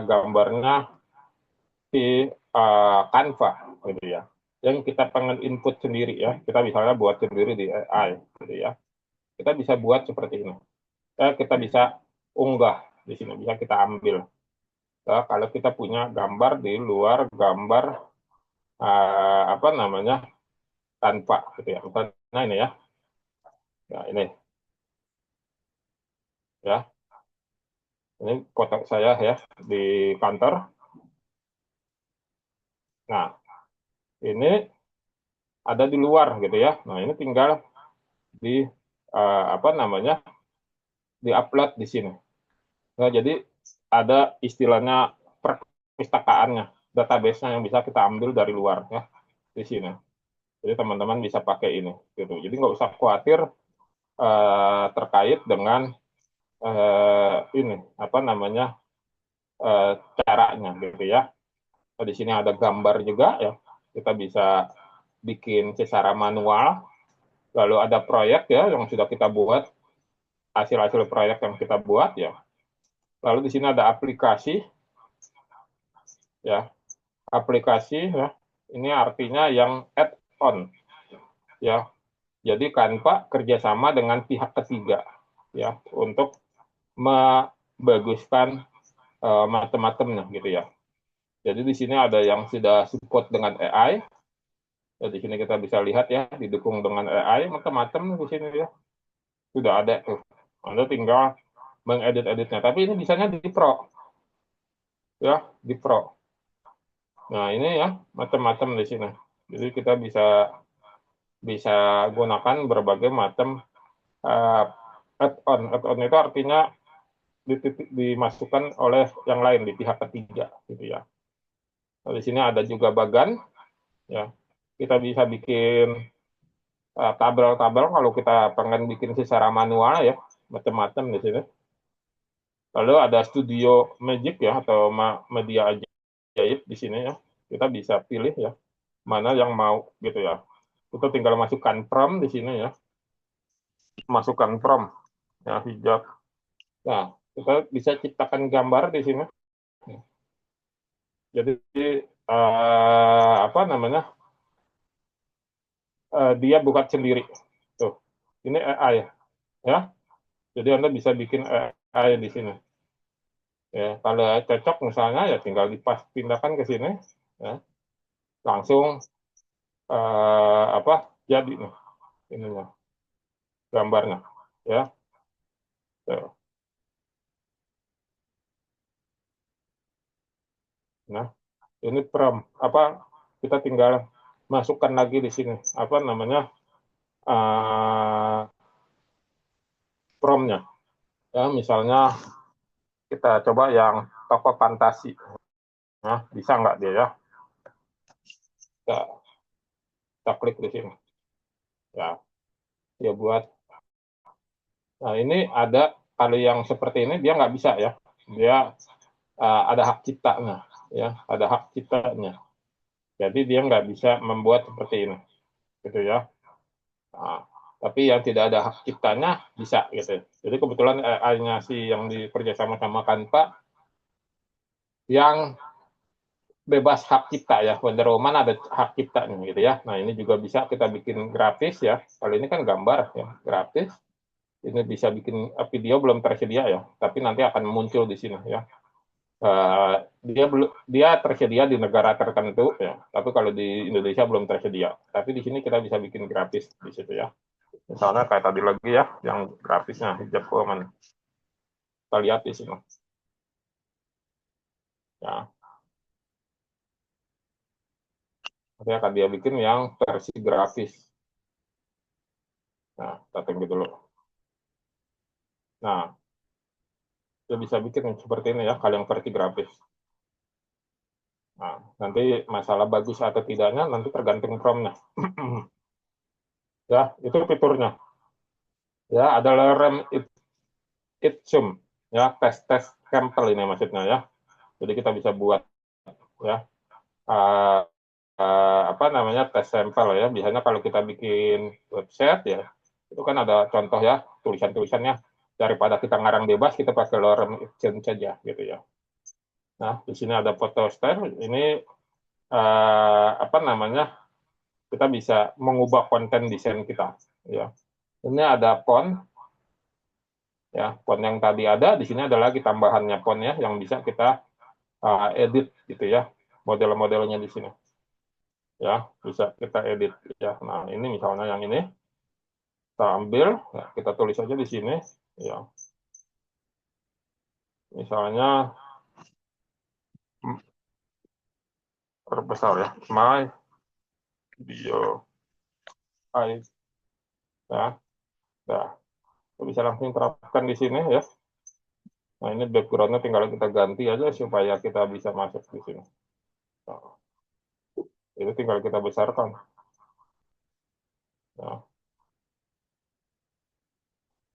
B: gambarnya di Canva gitu ya. Yang kita pengen input sendiri ya, kita misalnya buat sendiri di AI gitu ya. Kita bisa buat seperti ini. Kita bisa unggah di sini, bisa kita ambil. Kalau kita punya gambar di luar gambar apa namanya, Canva gitu ya. Misalnya ini ya. Ya, ini ya. Ini foto saya ya di kantor. Nah, ini ada di luar gitu ya. Nah, ini tinggal di apa namanya, diupload di sini. Nah, jadi ada istilahnya perpustakaannya, database-nya yang bisa kita ambil dari luar ya di sini. Jadi teman-teman bisa pakai ini gitu. Jadi nggak usah khawatir terkait dengan ini apa namanya, caranya gitu ya. Nah, di sini ada gambar juga ya. Kita bisa bikin secara manual. Lalu ada proyek ya yang sudah kita buat, hasil-hasil proyek yang kita buat ya. Lalu di sini ada aplikasi ya. Aplikasi ya. Ini artinya yang add-on ya. Jadi Canva kerjasama dengan pihak ketiga ya untuk membaguskan macam-macamnya gitu ya. Jadi di sini ada yang sudah support dengan AI. Ya, di sini kita bisa lihat ya, didukung dengan AI macam-macam di sini ya. Sudah ada tuh. Anda tinggal mengedit-editnya. Tapi ini bisanya di Pro ya, di Pro. Nah, ini ya macam-macam di sini. Jadi kita bisa bisa gunakan berbagai macam uh, add-on. Add-on itu artinya dimasukkan oleh yang lain di pihak ketiga gitu ya. Nah, di sini ada juga bagan ya. Kita bisa bikin tabel-tabel kalau kita pengen bikin secara manual ya, macam-macam di sini. Lalu ada Studio Magic ya, atau media ajaib di sini ya. Kita bisa pilih ya mana yang mau gitu ya. Kita tinggal masukkan prompt di sini ya. Masukkan prompt ya, hijab. Nah, kita bisa ciptakan gambar di sini. Jadi apa namanya? Dia buat sendiri. Tuh. Ini AI ya. Jadi Anda bisa bikin AI di sini. Ya, kalau cocok misalnya ya tinggal pindahkan ke sini ya. Langsung apa, jadi nih ininya, gambarnya ya. Tuh. Nah, ini prompt apa, kita tinggal masukkan lagi di sini apa namanya, promptnya ya, misalnya kita coba yang tokoh fantasi. Nah, bisa nggak dia ya, kita, kita klik di sini ya, dia buat. Nah, ini ada, kalau yang seperti ini dia nggak bisa ya, dia ada hak ciptanya ya, ada hak ciptanya, jadi dia nggak bisa membuat seperti ini gitu ya. Nah, tapi yang tidak ada hak ciptanya bisa gitu. Jadi kebetulan AI-nya si yang dikerjasama sama Canva yang bebas hak cipta ya, Wonder Woman ada hak ciptanya gitu ya. Nah, ini juga bisa kita bikin grafis ya. Kalau ini kan gambar ya, grafis. Ini bisa bikin video, belum tersedia ya, tapi nanti akan muncul di sini ya. Dia belum, dia tersedia di negara tertentu ya, tapi kalau di Indonesia belum tersedia. Tapi di sini kita bisa bikin grafis di situ ya. Misalnya kayak tadi lagi ya, yang grafisnya hijab Woman. Kita lihat di sini ya. Nanti akan dia bikin yang versi grafis. Nah, kita tunggu dulu. Nah, dia bisa bikin seperti ini ya, kalau yang versi grafis. Nah, nanti masalah bagus atau tidaknya nanti tergantung promnya. Ya, itu fiturnya. Ya, ada lorem ipsum ya, tes tes sampel ini maksudnya ya. Jadi kita bisa buat ya, uh, apa namanya, tes sampel ya. Biasanya kalau kita bikin website ya, itu kan ada contoh ya, tulisan-tulisannya, daripada kita ngarang bebas, kita pakai lorem ipsum saja gitu ya. Nah, di sini ada foto style. Ini apa namanya, kita bisa mengubah konten desain kita ya. Ini ada font ya, font yang tadi ada, di sini ada lagi tambahannya font ya, yang bisa kita edit gitu ya, model-modelnya di sini ya, bisa kita edit ya. Nah, ini misalnya yang ini kita ambil ya, kita tulis aja di sini ya, misalnya terbesar ya, my bio I ya, nah, kita bisa langsung terapkan di sini ya. Nah, ini backgroundnya tinggal kita ganti aja supaya kita bisa masuk di sini. Nah, itu tinggal kita besarkan ya,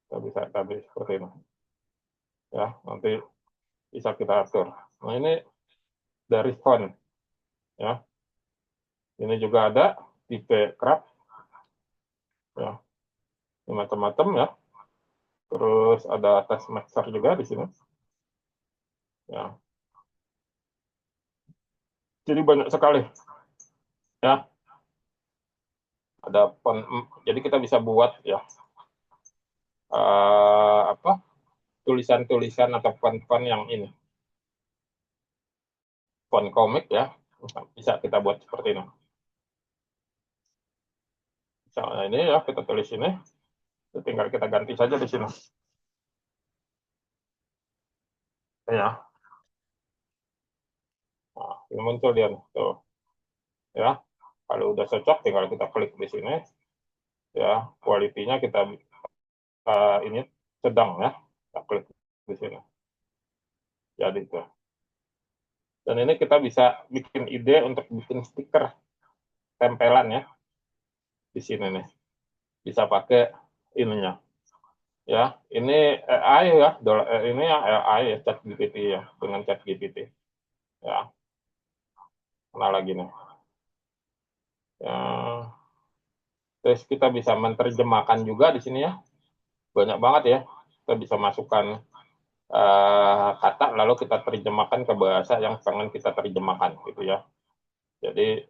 B: kita bisa tadi seperti ini ya, nanti bisa kita atur. Nah, ini dari font ya, ini juga ada tipe crop ya, macam-macam ya. Terus ada tes maxer juga di sini ya. Jadi banyak sekali ya, ada font. Jadi kita bisa buat ya, apa, tulisan-tulisan atau font-font yang ini, font komik ya, bisa kita buat seperti ini. Misalnya ini ya, kita tulis ini, tinggal kita ganti saja di sini ya. Nah, ini muncul dia nih, tuh ya. Kalau udah cocok tinggal kita klik di sini ya, kualitinya kita ini sedang ya, kita klik di sini. Jadi itu. Dan ini kita bisa bikin ide untuk bikin stiker tempelan ya di sini nih. Bisa pakai ininya ya. Ini AI ya, ini ya AI ya, chat GPT ya, dengan chat GPT ya. Mana lagi nih? Ya, terus kita bisa menerjemahkan juga di sini ya. Banyak banget ya. Kita bisa masukkan kata, lalu kita terjemahkan ke bahasa yang pengen kita terjemahkan gitu ya. Jadi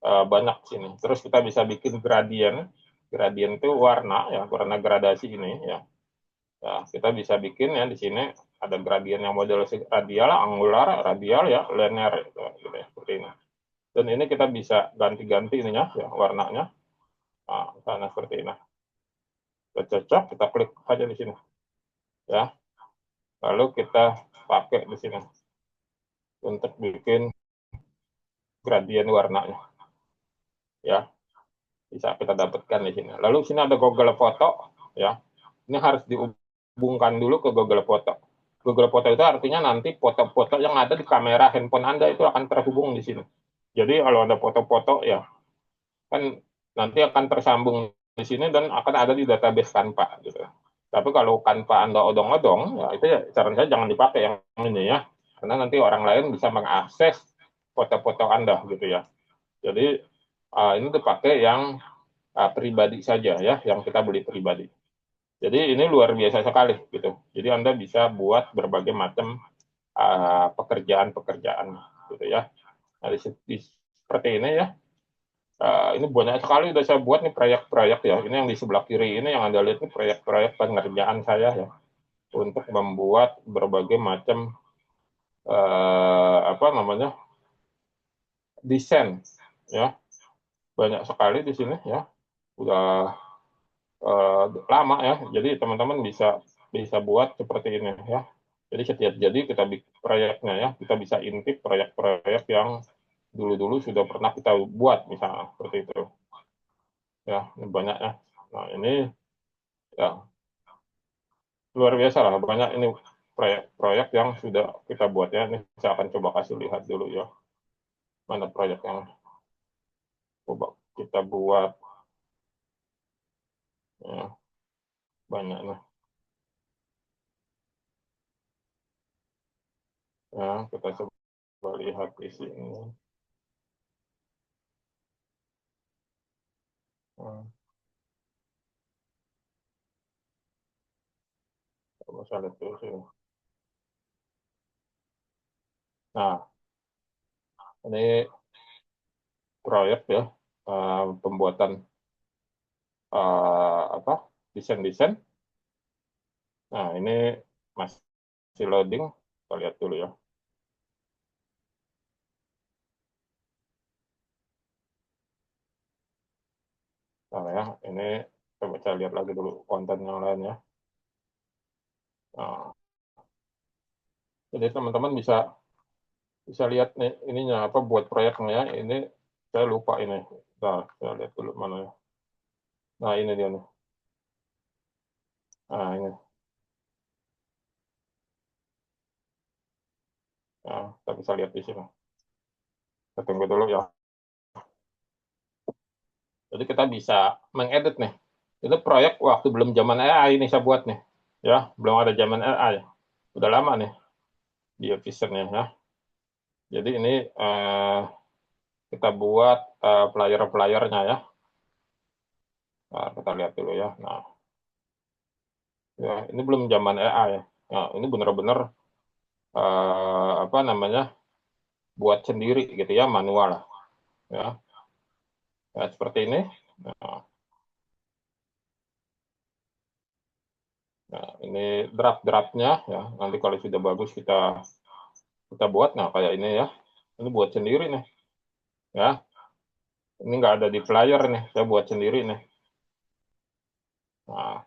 B: banyak sini. Terus kita bisa bikin gradien. Gradien itu warna ya, warna gradasi ini ya. Ya, kita bisa bikin ya, di sini ada gradien yang model radial, angular, radial ya, linear gitu ya, seperti ini. Dan ini kita bisa ganti-ganti ininya ya, warnanya. Nah, misalnya seperti ini. Kita cocok, kita klik aja di sini ya. Lalu kita pakai di sini untuk bikin gradien warnanya, ya bisa kita dapatkan di sini. Lalu sini ada Google Foto, ya. Ini harus dihubungkan dulu ke Google Foto. Google Foto itu artinya nanti foto-foto yang ada di kamera handphone Anda itu akan terhubung di sini. Jadi kalau ada foto-foto ya kan nanti akan tersambung di sini dan akan ada di database Canva gitu. Tapi kalau Canva Anda odong-odong, ya itu ya saran saya jangan dipakai yang ini ya, karena nanti orang lain bisa mengakses foto-foto Anda gitu ya. Jadi ini dipakai yang pribadi saja ya, yang kita beli pribadi. Jadi ini luar biasa sekali gitu. Jadi Anda bisa buat berbagai macam pekerjaan-pekerjaan gitu ya. Nah, seperti ini ya. Ini banyak sekali udah saya buat nih proyek-proyek ya. Ini yang di sebelah kiri ini yang Anda lihat nih proyek-proyek pengerjaan saya ya untuk membuat berbagai macam apa namanya desain ya. Banyak sekali di sini ya. Udah lama ya. Jadi teman-teman bisa bisa buat seperti ini ya. Jadi setiap jadi kita bikin proyeknya ya, kita bisa intip proyek-proyek yang dulu-dulu sudah pernah kita buat misalnya seperti itu. Ya, ini banyak ya. Nah, ini ya luar biasa lah banyak ini proyek-proyek yang sudah kita buat ya. Ini saya akan coba kasih lihat dulu ya. Mana proyek yang coba kita buat ya, banyak nih. Ya, kita coba lihat di sini. Nah, coba saya lihat dulu sini. Nah, ini proyek ya pembuatan apa desain-desain. Nah ini masih loading, kita lihat dulu ya. Nah ya ini coba saya lihat lagi dulu konten yang lain ya. Nah, jadi teman-teman bisa bisa lihat nih ininya apa buat proyeknya ya. Ini saya lupa ini. Nah, saya lihat dulu mana ya. Nah ini dia nih. Nah ini. Nah, kita bisa lihat di sini. Kita tunggu dulu ya. Jadi kita bisa mengedit nih. Itu proyek waktu belum zaman AI ini saya buat nih. Ya, belum ada zaman AI. Udah lama nih dia visionnya ya. Jadi ini kita buat player-playernya ya. Nah, kita lihat dulu ya. Nah, ya ini belum zaman AI ya. Nah, ini benar-benar apa namanya buat sendiri gitu ya, manual ya. Ya seperti ini. Nah, nah, ini draft-draftnya ya. Nanti kalau sudah bagus kita kita buat. Nah kayak ini ya. Ini buat sendiri nih ya. Ini nggak ada di player nih. Saya buat sendiri nih. Nah,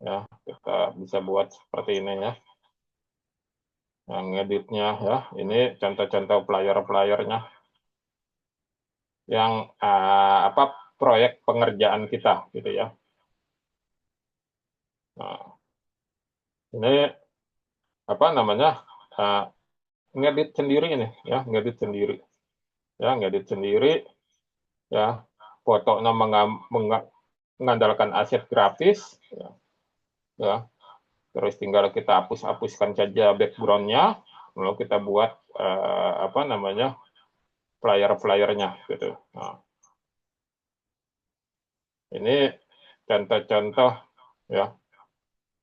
B: ya kita bisa buat seperti ini ya. Yang editnya ya. Ini contoh-contoh player-playernya yang apa proyek pengerjaan kita gitu ya. Nah, ini apa namanya uh, ngedit sendiri ini ya, ngedit sendiri ya, ngedit sendiri ya. Fotonya mengandalkan aset grafis ya, ya. Terus tinggal kita hapus-hapuskan saja backgroundnya, lalu kita buat apa namanya flyer-flyernya gitu. Nah, ini contoh-contoh ya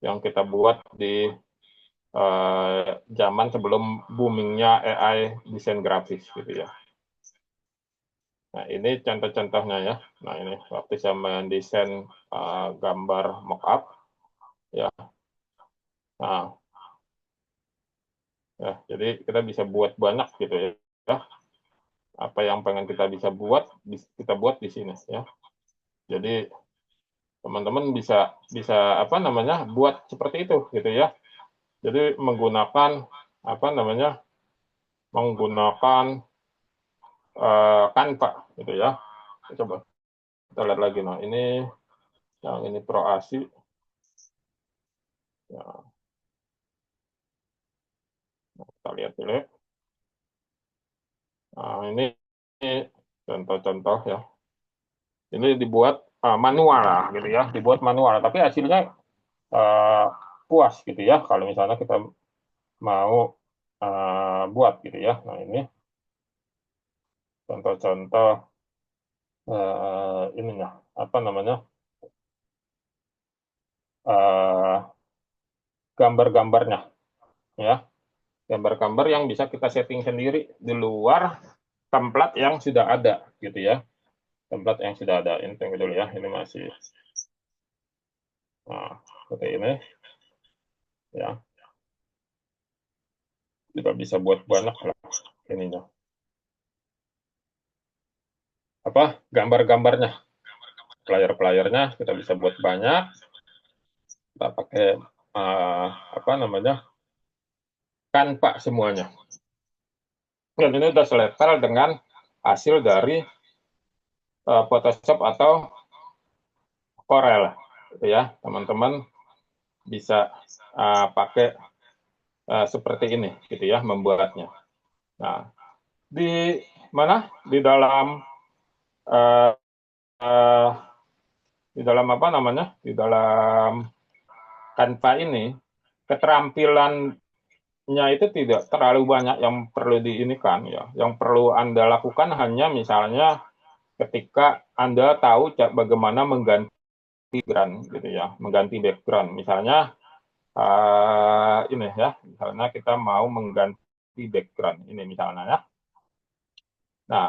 B: yang kita buat di zaman sebelum boomingnya AI desain grafis gitu ya. Nah ini contoh-contohnya ya. Nah ini waktu saya mendesain gambar mockup ya. Nah ya jadi kita bisa buat banyak gitu ya. Apa yang pengen kita bisa buat kita buat di sini ya. Jadi teman-teman bisa bisa apa namanya buat seperti itu gitu ya. Jadi menggunakan apa namanya menggunakan Canva gitu ya. Coba kita lihat lagi. Nah, ini yang ini Pro ASI. Ya, kita lihat dulu. Nah, ini contoh-contoh ya. Ini dibuat manual lah gitu ya, dibuat manual. Tapi hasilnya uh, puas gitu ya. Kalau misalnya kita mau buat gitu ya. Nah, ini contoh-contoh ininya apa namanya uh, gambar-gambarnya ya, gambar-gambar yang bisa kita setting sendiri di luar template yang sudah ada gitu ya, template yang sudah ada. Ini tunggu dulu ya, ini masih seperti ini ya, kita bisa buat banyak lah ininya apa gambar-gambarnya, player-playernya kita bisa buat banyak. Kita pakai apa namanya Canva semuanya, dan ini udah selevel dengan hasil dari Photoshop atau Corel gitu ya. Teman-teman bisa pakai seperti ini gitu ya membuatnya. Nah, di mana uh, uh, di dalam apa namanya, di dalam Canva ini keterampilannya itu tidak terlalu banyak yang perlu diinikan ya. Yang perlu Anda lakukan hanya misalnya ketika Anda tahu bagaimana mengganti background gitu ya, mengganti background. Misalnya ini ya, misalnya kita mau mengganti background ini misalnya ya. Nah,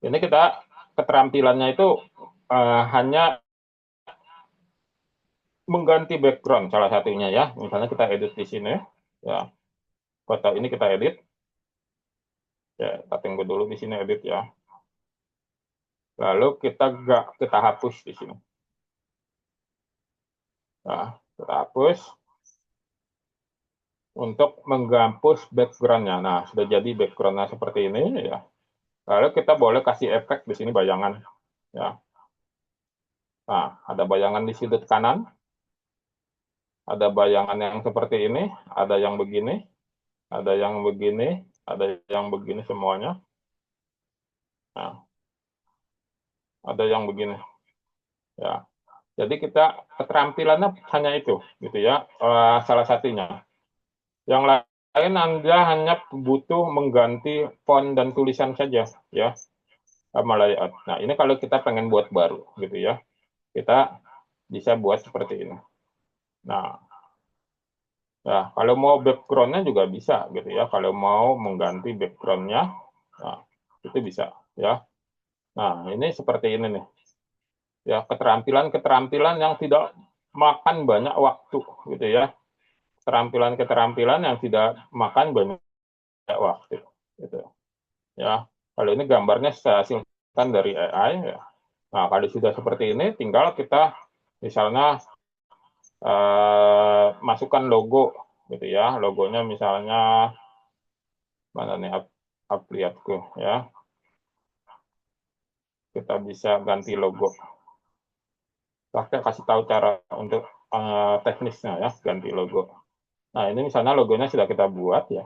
B: ini kita keterampilannya itu hanya mengganti background salah satunya ya. Misalnya kita edit di sini ya. Foto ini kita edit. Ya, kita tunggu dulu di sini edit ya. Lalu kita hapus di sini. Nah, kita hapus untuk menghapus backgroundnya. Nah, sudah jadi backgroundnya seperti ini ya. Lalu kita boleh kasih efek di sini bayangan ya. Nah, ada bayangan di sudut kanan, ada bayangan yang seperti ini, ada yang begini, ada yang begini, ada yang begini semuanya. Nah, ada yang begini ya. Jadi kita keterampilannya hanya itu gitu ya, salah satunya. Yang lain Anda hanya butuh mengganti font dan tulisan saja ya, sama layout. Nah, ini kalau kita pengen buat baru gitu ya. Kita bisa buat seperti ini. Nah, ya, kalau mau background-nya juga bisa gitu ya. Kalau mau mengganti background-nya, nah, itu bisa ya. Nah, ini seperti ini nih. Ya, keterampilan-keterampilan yang tidak makan banyak waktu gitu ya. Keterampilan-keterampilan yang tidak makan banyak waktu gitu. Ya, kalau ini gambarnya saya hasilkan dari AI ya. Nah, kalau sudah seperti ini tinggal kita misalnya masukkan logo gitu ya. Logonya misalnya mana nih lihatku ya. Kita bisa ganti logo. Pakai kasih tahu cara untuk teknisnya ya, ganti logo. Nah, ini misalnya logonya sudah kita buat ya.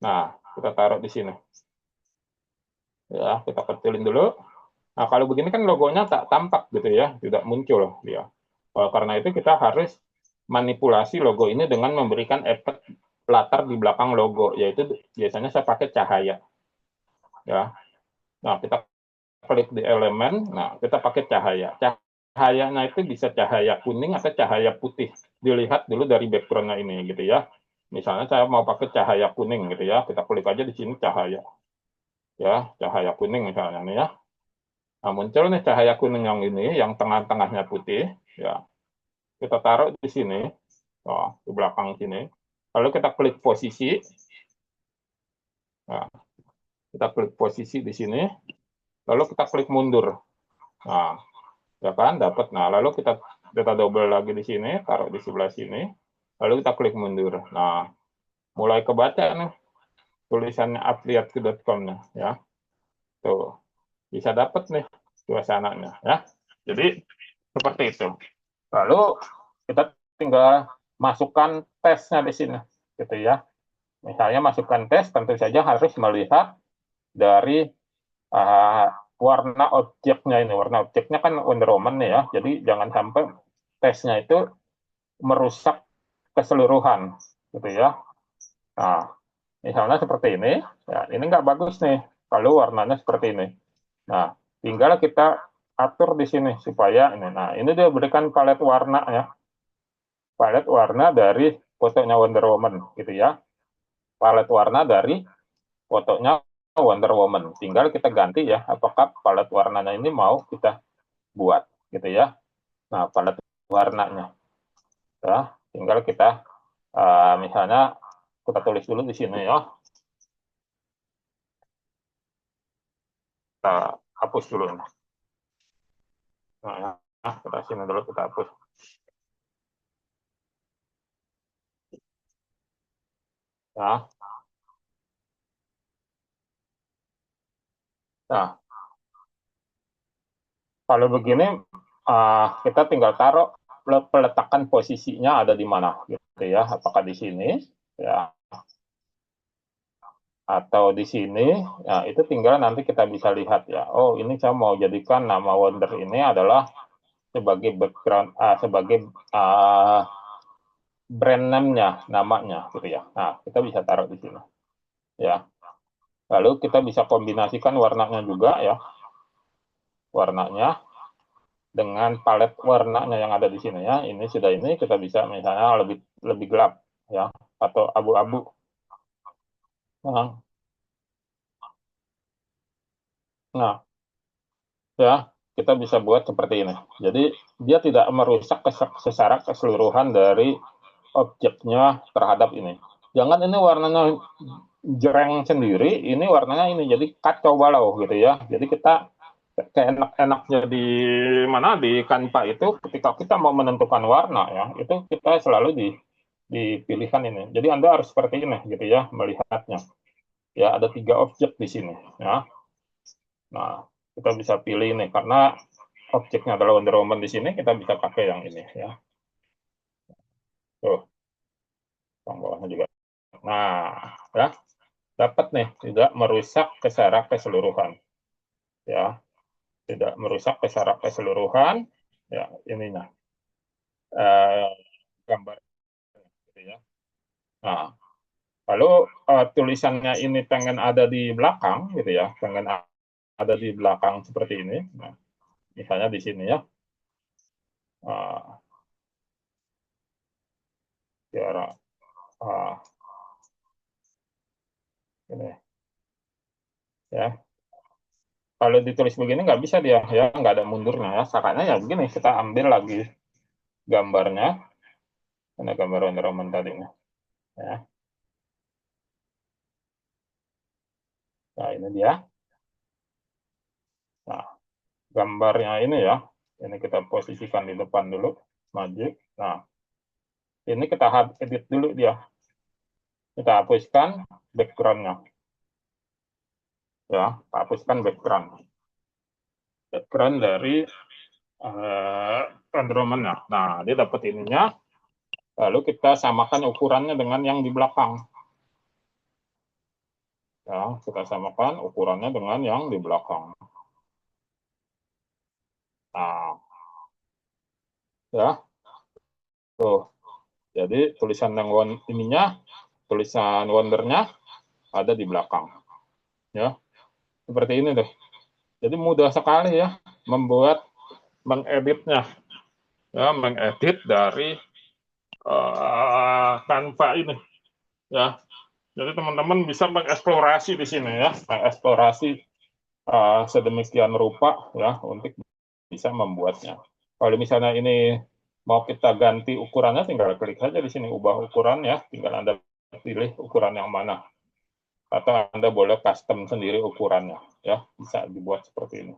B: Nah, kita taruh di sini. Ya, kita kecilin dulu. Nah, kalau begini kan logonya tak tampak gitu ya, tidak muncul dia. Karena itu kita harus manipulasi logo ini dengan memberikan efek latar di belakang logo, yaitu biasanya saya pakai cahaya. Ya, nah kita klik di elemen, nah kita pakai cahaya. Cahayanya itu bisa cahaya kuning atau cahaya putih. Dilihat dulu dari backgroundnya ini gitu ya. Misalnya saya mau pakai cahaya kuning gitu ya, kita klik aja di sini cahaya. Ya, cahaya kuning misalnya nih ya. Nah, muncul nih cahaya kuning yang ini, yang tengah-tengahnya putih. Ya, kita taruh di sini, di belakang sini. Lalu kita klik posisi. Nah, kita klik posisi di sini. Lalu kita klik mundur. Nah, ya kan, dapat. Nah, lalu kita double lagi di sini, taruh di sebelah sini. Lalu kita klik mundur. Nah, mulai kebaca nih. tulisannya affiliate.com ya. Tuh, bisa dapat nih suasananya ya. Jadi seperti itu. Lalu kita tinggal masukkan tesnya di sini gitu ya. Misalnya masukkan tes, tentu saja harus melihat dari warna objeknya ini. Warna objeknya kan Wonder Woman nih ya. Jadi jangan sampai tesnya itu merusak keseluruhan gitu ya. Nah, misalnya seperti ini, ya ini nggak bagus nih kalau warnanya seperti ini. Nah, tinggal kita atur di sini supaya ini. Nah, ini dia berikan palet warna ya. Palet warna dari fotonya Wonder Woman gitu ya. Palet warna dari fotonya Wonder Woman. Tinggal kita ganti ya, apakah palet warnanya ini mau kita buat gitu ya. Nah, palet warnanya ya, tinggal kita misalnya kita tulis dulu di sini ya. Kita hapus dulu. Nah, ya, kita sini dulu kita hapus. Ya. Nah, kalau begini kita tinggal taruh peletakan posisinya ada di mana gitu ya. Apakah di sini ya atau di sini, ya itu tinggal nanti kita bisa lihat ya. Oh, ini saya mau jadikan nama Wonder ini adalah sebagai background, sebagai brand name-nya, namanya gitu ya. Nah, kita bisa taruh di sini ya. Lalu kita bisa kombinasikan warnanya juga ya, warnanya dengan palet warnanya yang ada di sini ya. Ini sudah ini kita bisa misalnya lebih lebih gelap ya atau abu-abu. Nah, nah, ya kita bisa buat seperti ini. Jadi dia tidak merusak secara keseluruhan dari objeknya terhadap ini. Jangan ini warnanya jereng sendiri, ini warnanya ini jadi kacau balau gitu ya. Jadi kita keenak-enaknya di mana di Canva itu ketika kita mau menentukan warna ya, itu kita selalu dipilihkan ini. Jadi Anda harus seperti ini gitu ya melihatnya. Ya ada 3 objek di sini ya. Nah, kita bisa pilih ini karena objeknya adalah Wonder Woman di sini, kita bisa pakai yang ini ya. Tuh, yang bawahnya juga. Nah, ya, dapat nih tidak merusak secara keseluruhan. Ya, tidak merusak secara keseluruhan. Ya, ininya gambar gitu ya. Nah, lalu tulisannya ini pengen ada di belakang gitu ya, pengen ada di belakang seperti ini. Nah, misalnya di sini ya. Uh, biar ini ya. Kalau ditulis begini nggak bisa dia ya, nggak ada mundurnya ya. Caranya ya begini, kita ambil lagi gambarnya, ini gambar Wonder Woman tadinya. Ya. Nah ini dia. Nah gambarnya ini ya, ini kita posisikan di depan dulu, maju. Nah ini kita edit dulu dia, kita hapuskan backgroundnya. Ya, hapuskan background dari Wonder Woman. Nah dia dapat ininya. Lalu kita samakan ukurannya dengan yang di belakang. Ya, kita samakan ukurannya dengan yang di belakang. Nah, ya, tuh. Jadi tulisan yang ininya, tulisan Wondernya ada di belakang. Ya, seperti ini deh. Jadi mudah sekali ya membuat mengeditnya. Ya, mengedit dari Canva ini. Ya, jadi teman-teman bisa mengeksplorasi di sini ya, mengeksplorasi sedemikian rupa ya untuk bisa membuatnya. Kalau misalnya ini mau kita ganti ukurannya, tinggal klik saja di sini ubah ukuran ya, tinggal Anda pilih ukuran yang mana. Atau Anda boleh custom sendiri ukurannya ya, bisa dibuat seperti ini.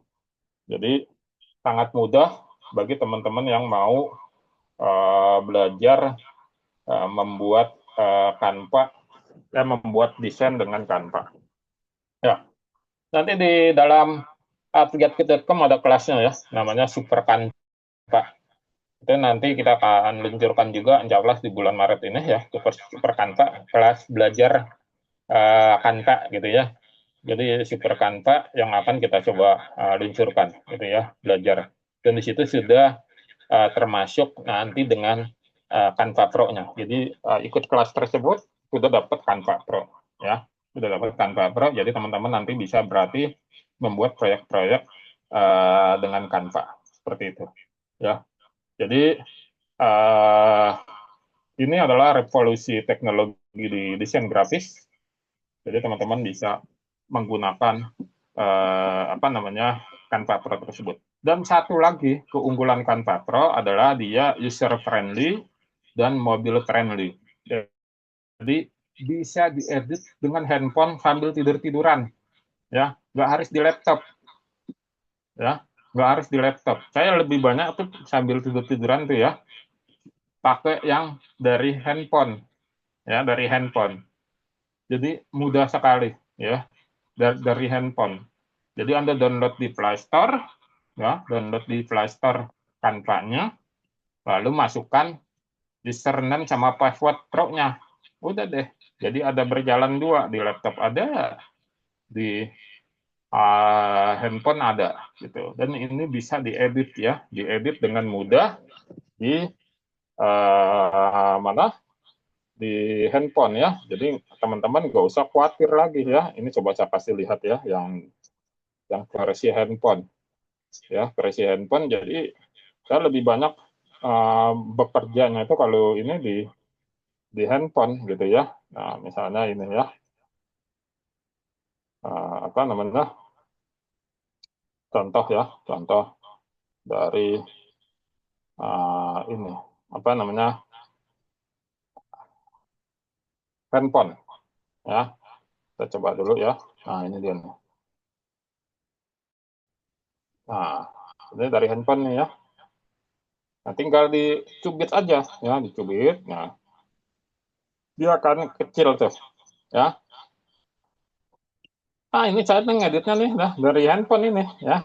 B: Jadi sangat mudah bagi teman-teman yang mau belajar membuat Canva membuat desain dengan Canva. Ya, nanti di dalam appliate.com ada kelasnya ya, namanya Super Canva. Itu nanti kita akan luncurkan juga, insya Allah di bulan Maret ini ya, Super Canva, kelas belajar Canva gitu ya. Jadi Super Canva yang akan kita coba luncurkan gitu ya, belajar. Dan di situ sudah termasuk nanti dengan Canva Pro-nya. Jadi ikut kelas tersebut sudah dapat Canva Pro ya, sudah dapat Canva Pro. Jadi teman-teman nanti bisa berarti membuat proyek-proyek dengan Canva seperti itu ya. Jadi ini adalah revolusi teknologi di desain grafis. Jadi teman-teman bisa menggunakan apa namanya Canva Pro tersebut. Dan satu lagi keunggulan Canva Pro adalah dia user friendly dan mobile friendly. Jadi bisa diedit dengan handphone sambil tidur-tiduran, ya, nggak harus di laptop, ya, nggak harus di laptop. Saya lebih banyak tuh sambil tidur-tiduran tuh ya, pakai yang dari handphone, ya, dari handphone. Jadi mudah sekali, ya, dari handphone. Jadi Anda download di Play Store, ya, download di Play Store Canva-nya, lalu masukkan username sama password Pro-nya. Udah deh. Jadi ada berjalan dua, di laptop ada, di handphone ada, gitu. Dan ini bisa diedit ya, diedit dengan mudah di mana? Di handphone ya. Jadi teman-teman nggak usah khawatir lagi ya. Ini coba saya kasih lihat ya, yang versi handphone. Ya, versi handphone. Jadi saya lebih banyak bekerjanya itu kalau ini di handphone gitu ya. Nah, misalnya ini ya, apa namanya, contoh ya, contoh dari ini, apa namanya, handphone ya. Kita coba dulu ya. Nah, ini dia nih. Nah, ini dari handphone nih ya. Nah, tinggal dicubit aja ya, dicubit. Nah, dia akan kecil tuh ya. Ah, ini saya ngeditnya nih, nah, dari handphone ini ya.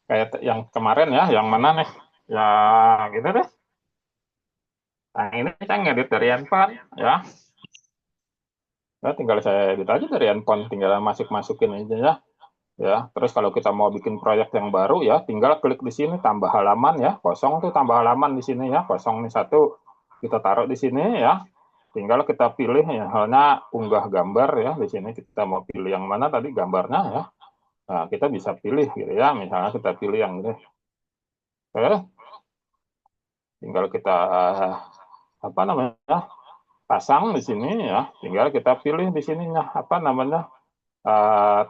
B: Kayak yang kemarin ya, yang mana nih? Ya, gitu deh. Nah, ini saya ngedit dari handphone ya. Nah, tinggal saya edit aja dari handphone, tinggal masukin aja ya. Ya, terus kalau kita mau bikin proyek yang baru ya, tinggal klik di sini tambah halaman ya, kosong tuh tambah halaman di sini ya, kosong nih satu, kita taruh di sini ya. Tinggal kita pilih ya, halnya unggah gambar ya, di sini kita mau pilih yang mana tadi gambarnya ya. Nah, kita bisa pilih gitu ya, misalnya kita pilih yang ini. Oke, tinggal kita apa namanya? Pasang di sini ya, tinggal kita pilih di sininya apa namanya?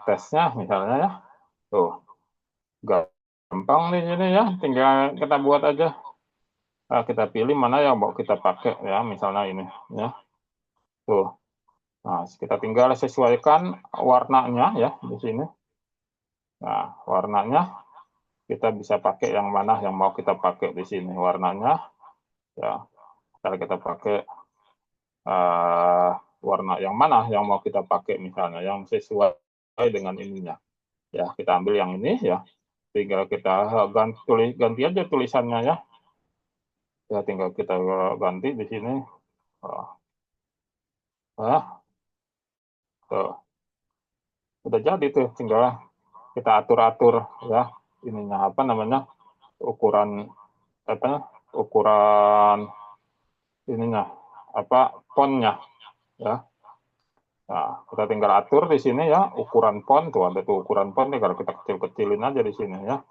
B: Tesnya misalnya ya. Tuh, gampang di sini ya, tinggal kita buat aja. Kita pilih mana yang mau kita pakai ya, misalnya ini ya. Tuh. Nah, kita tinggal sesuaikan warnanya ya di sini. Nah, warnanya kita bisa pakai yang mana yang mau kita pakai di sini warnanya ya. Kalau kita pakai uh, warna yang mana yang mau kita pakai misalnya yang sesuai dengan ininya. Ya, kita ambil yang ini ya. Tinggal kita ganti aja tulisannya ya. Ya, tinggal kita ganti di sini. Oh, tuh. Udah jadi tuh, tinggal kita atur-atur ya ininya apa namanya ukuran apa ukuran ininya apa fontnya ya. Nah, kita tinggal atur di sini ya ukuran font tuh ada tuh ukuran font nih kalau kita kecil-kecilin aja di sini ya.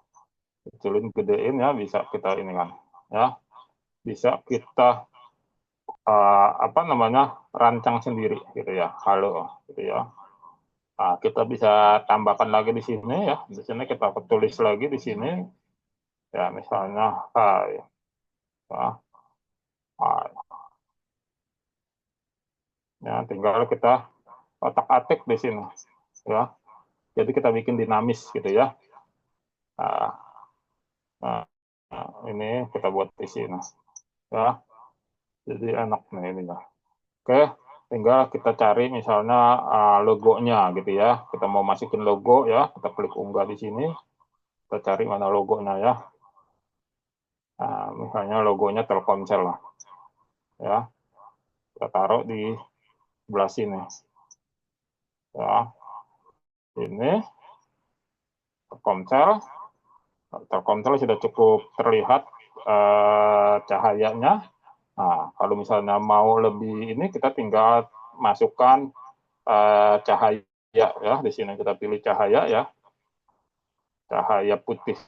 B: Kecilin gedein ya bisa kita ini kan ya. Bisa kita apa namanya rancang sendiri gitu ya. Halo gitu ya. Nah, kita bisa tambahkan lagi di sini ya. Di sini kita tulis lagi di sini ya misalnya hai ya, hai. Ya, tinggal kita otak-atik di sini ya. Jadi kita bikin dinamis gitu ya. Nah, nah, nah, ini kita buat di sini ya. Jadi enak nih ininya. Oke. tinggal kita cari misalnya logonya gitu ya. Kita mau masukin logo ya, kita klik unggah di sini, kita cari mana logonya ya. Nah, misalnya logonya Telkomsel lah ya, kita taruh di sebelah sini ya. Ini Telkomsel, Telkomsel sudah cukup terlihat cahayanya. Nah, kalau misalnya mau lebih ini, kita tinggal masukkan cahaya ya. Di sini kita pilih cahaya ya, cahaya putih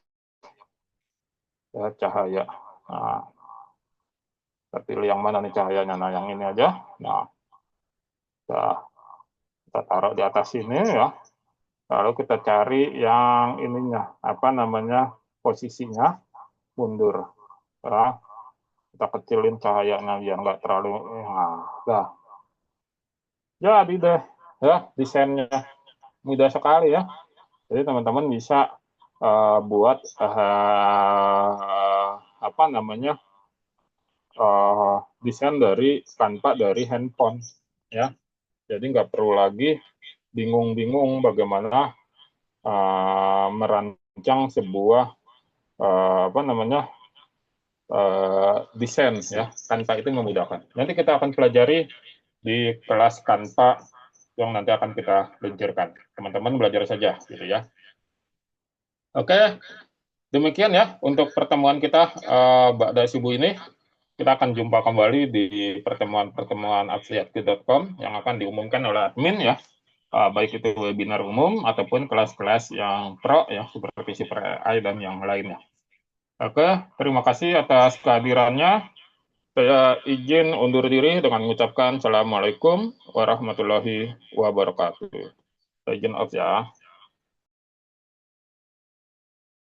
B: ya, cahaya. Nah, kita pilih yang mana nih cahayanya? Nah, yang ini aja. Nah, kita taruh di atas sini ya. Lalu kita cari yang ininya, apa namanya, posisinya mundur. Ya. Kita kecilin cahayanya biar nggak terlalu, nah, jadi deh ya, desainnya mudah sekali ya. Jadi teman-teman bisa buat apa namanya, desain tanpa dari handphone ya. Jadi nggak perlu lagi bingung-bingung bagaimana merancang sebuah apa namanya, desain ya. Tanpa itu memudahkan. Nanti kita akan pelajari di kelas Canva yang nanti akan kita luncurkan. Teman-teman belajar saja gitu ya. Oke, demikian ya untuk pertemuan kita Ba'da Subuh ini. Kita akan jumpa kembali di pertemuan-pertemuan aksiakti.com yang akan diumumkan oleh admin ya. Baik itu webinar umum ataupun kelas-kelas yang pro ya, seperti Super AI dan yang lainnya. Oke, terima kasih atas kehadirannya. Saya izin undur diri dengan mengucapkan Assalamualaikum warahmatullahi wabarakatuh. Saya izin off ya.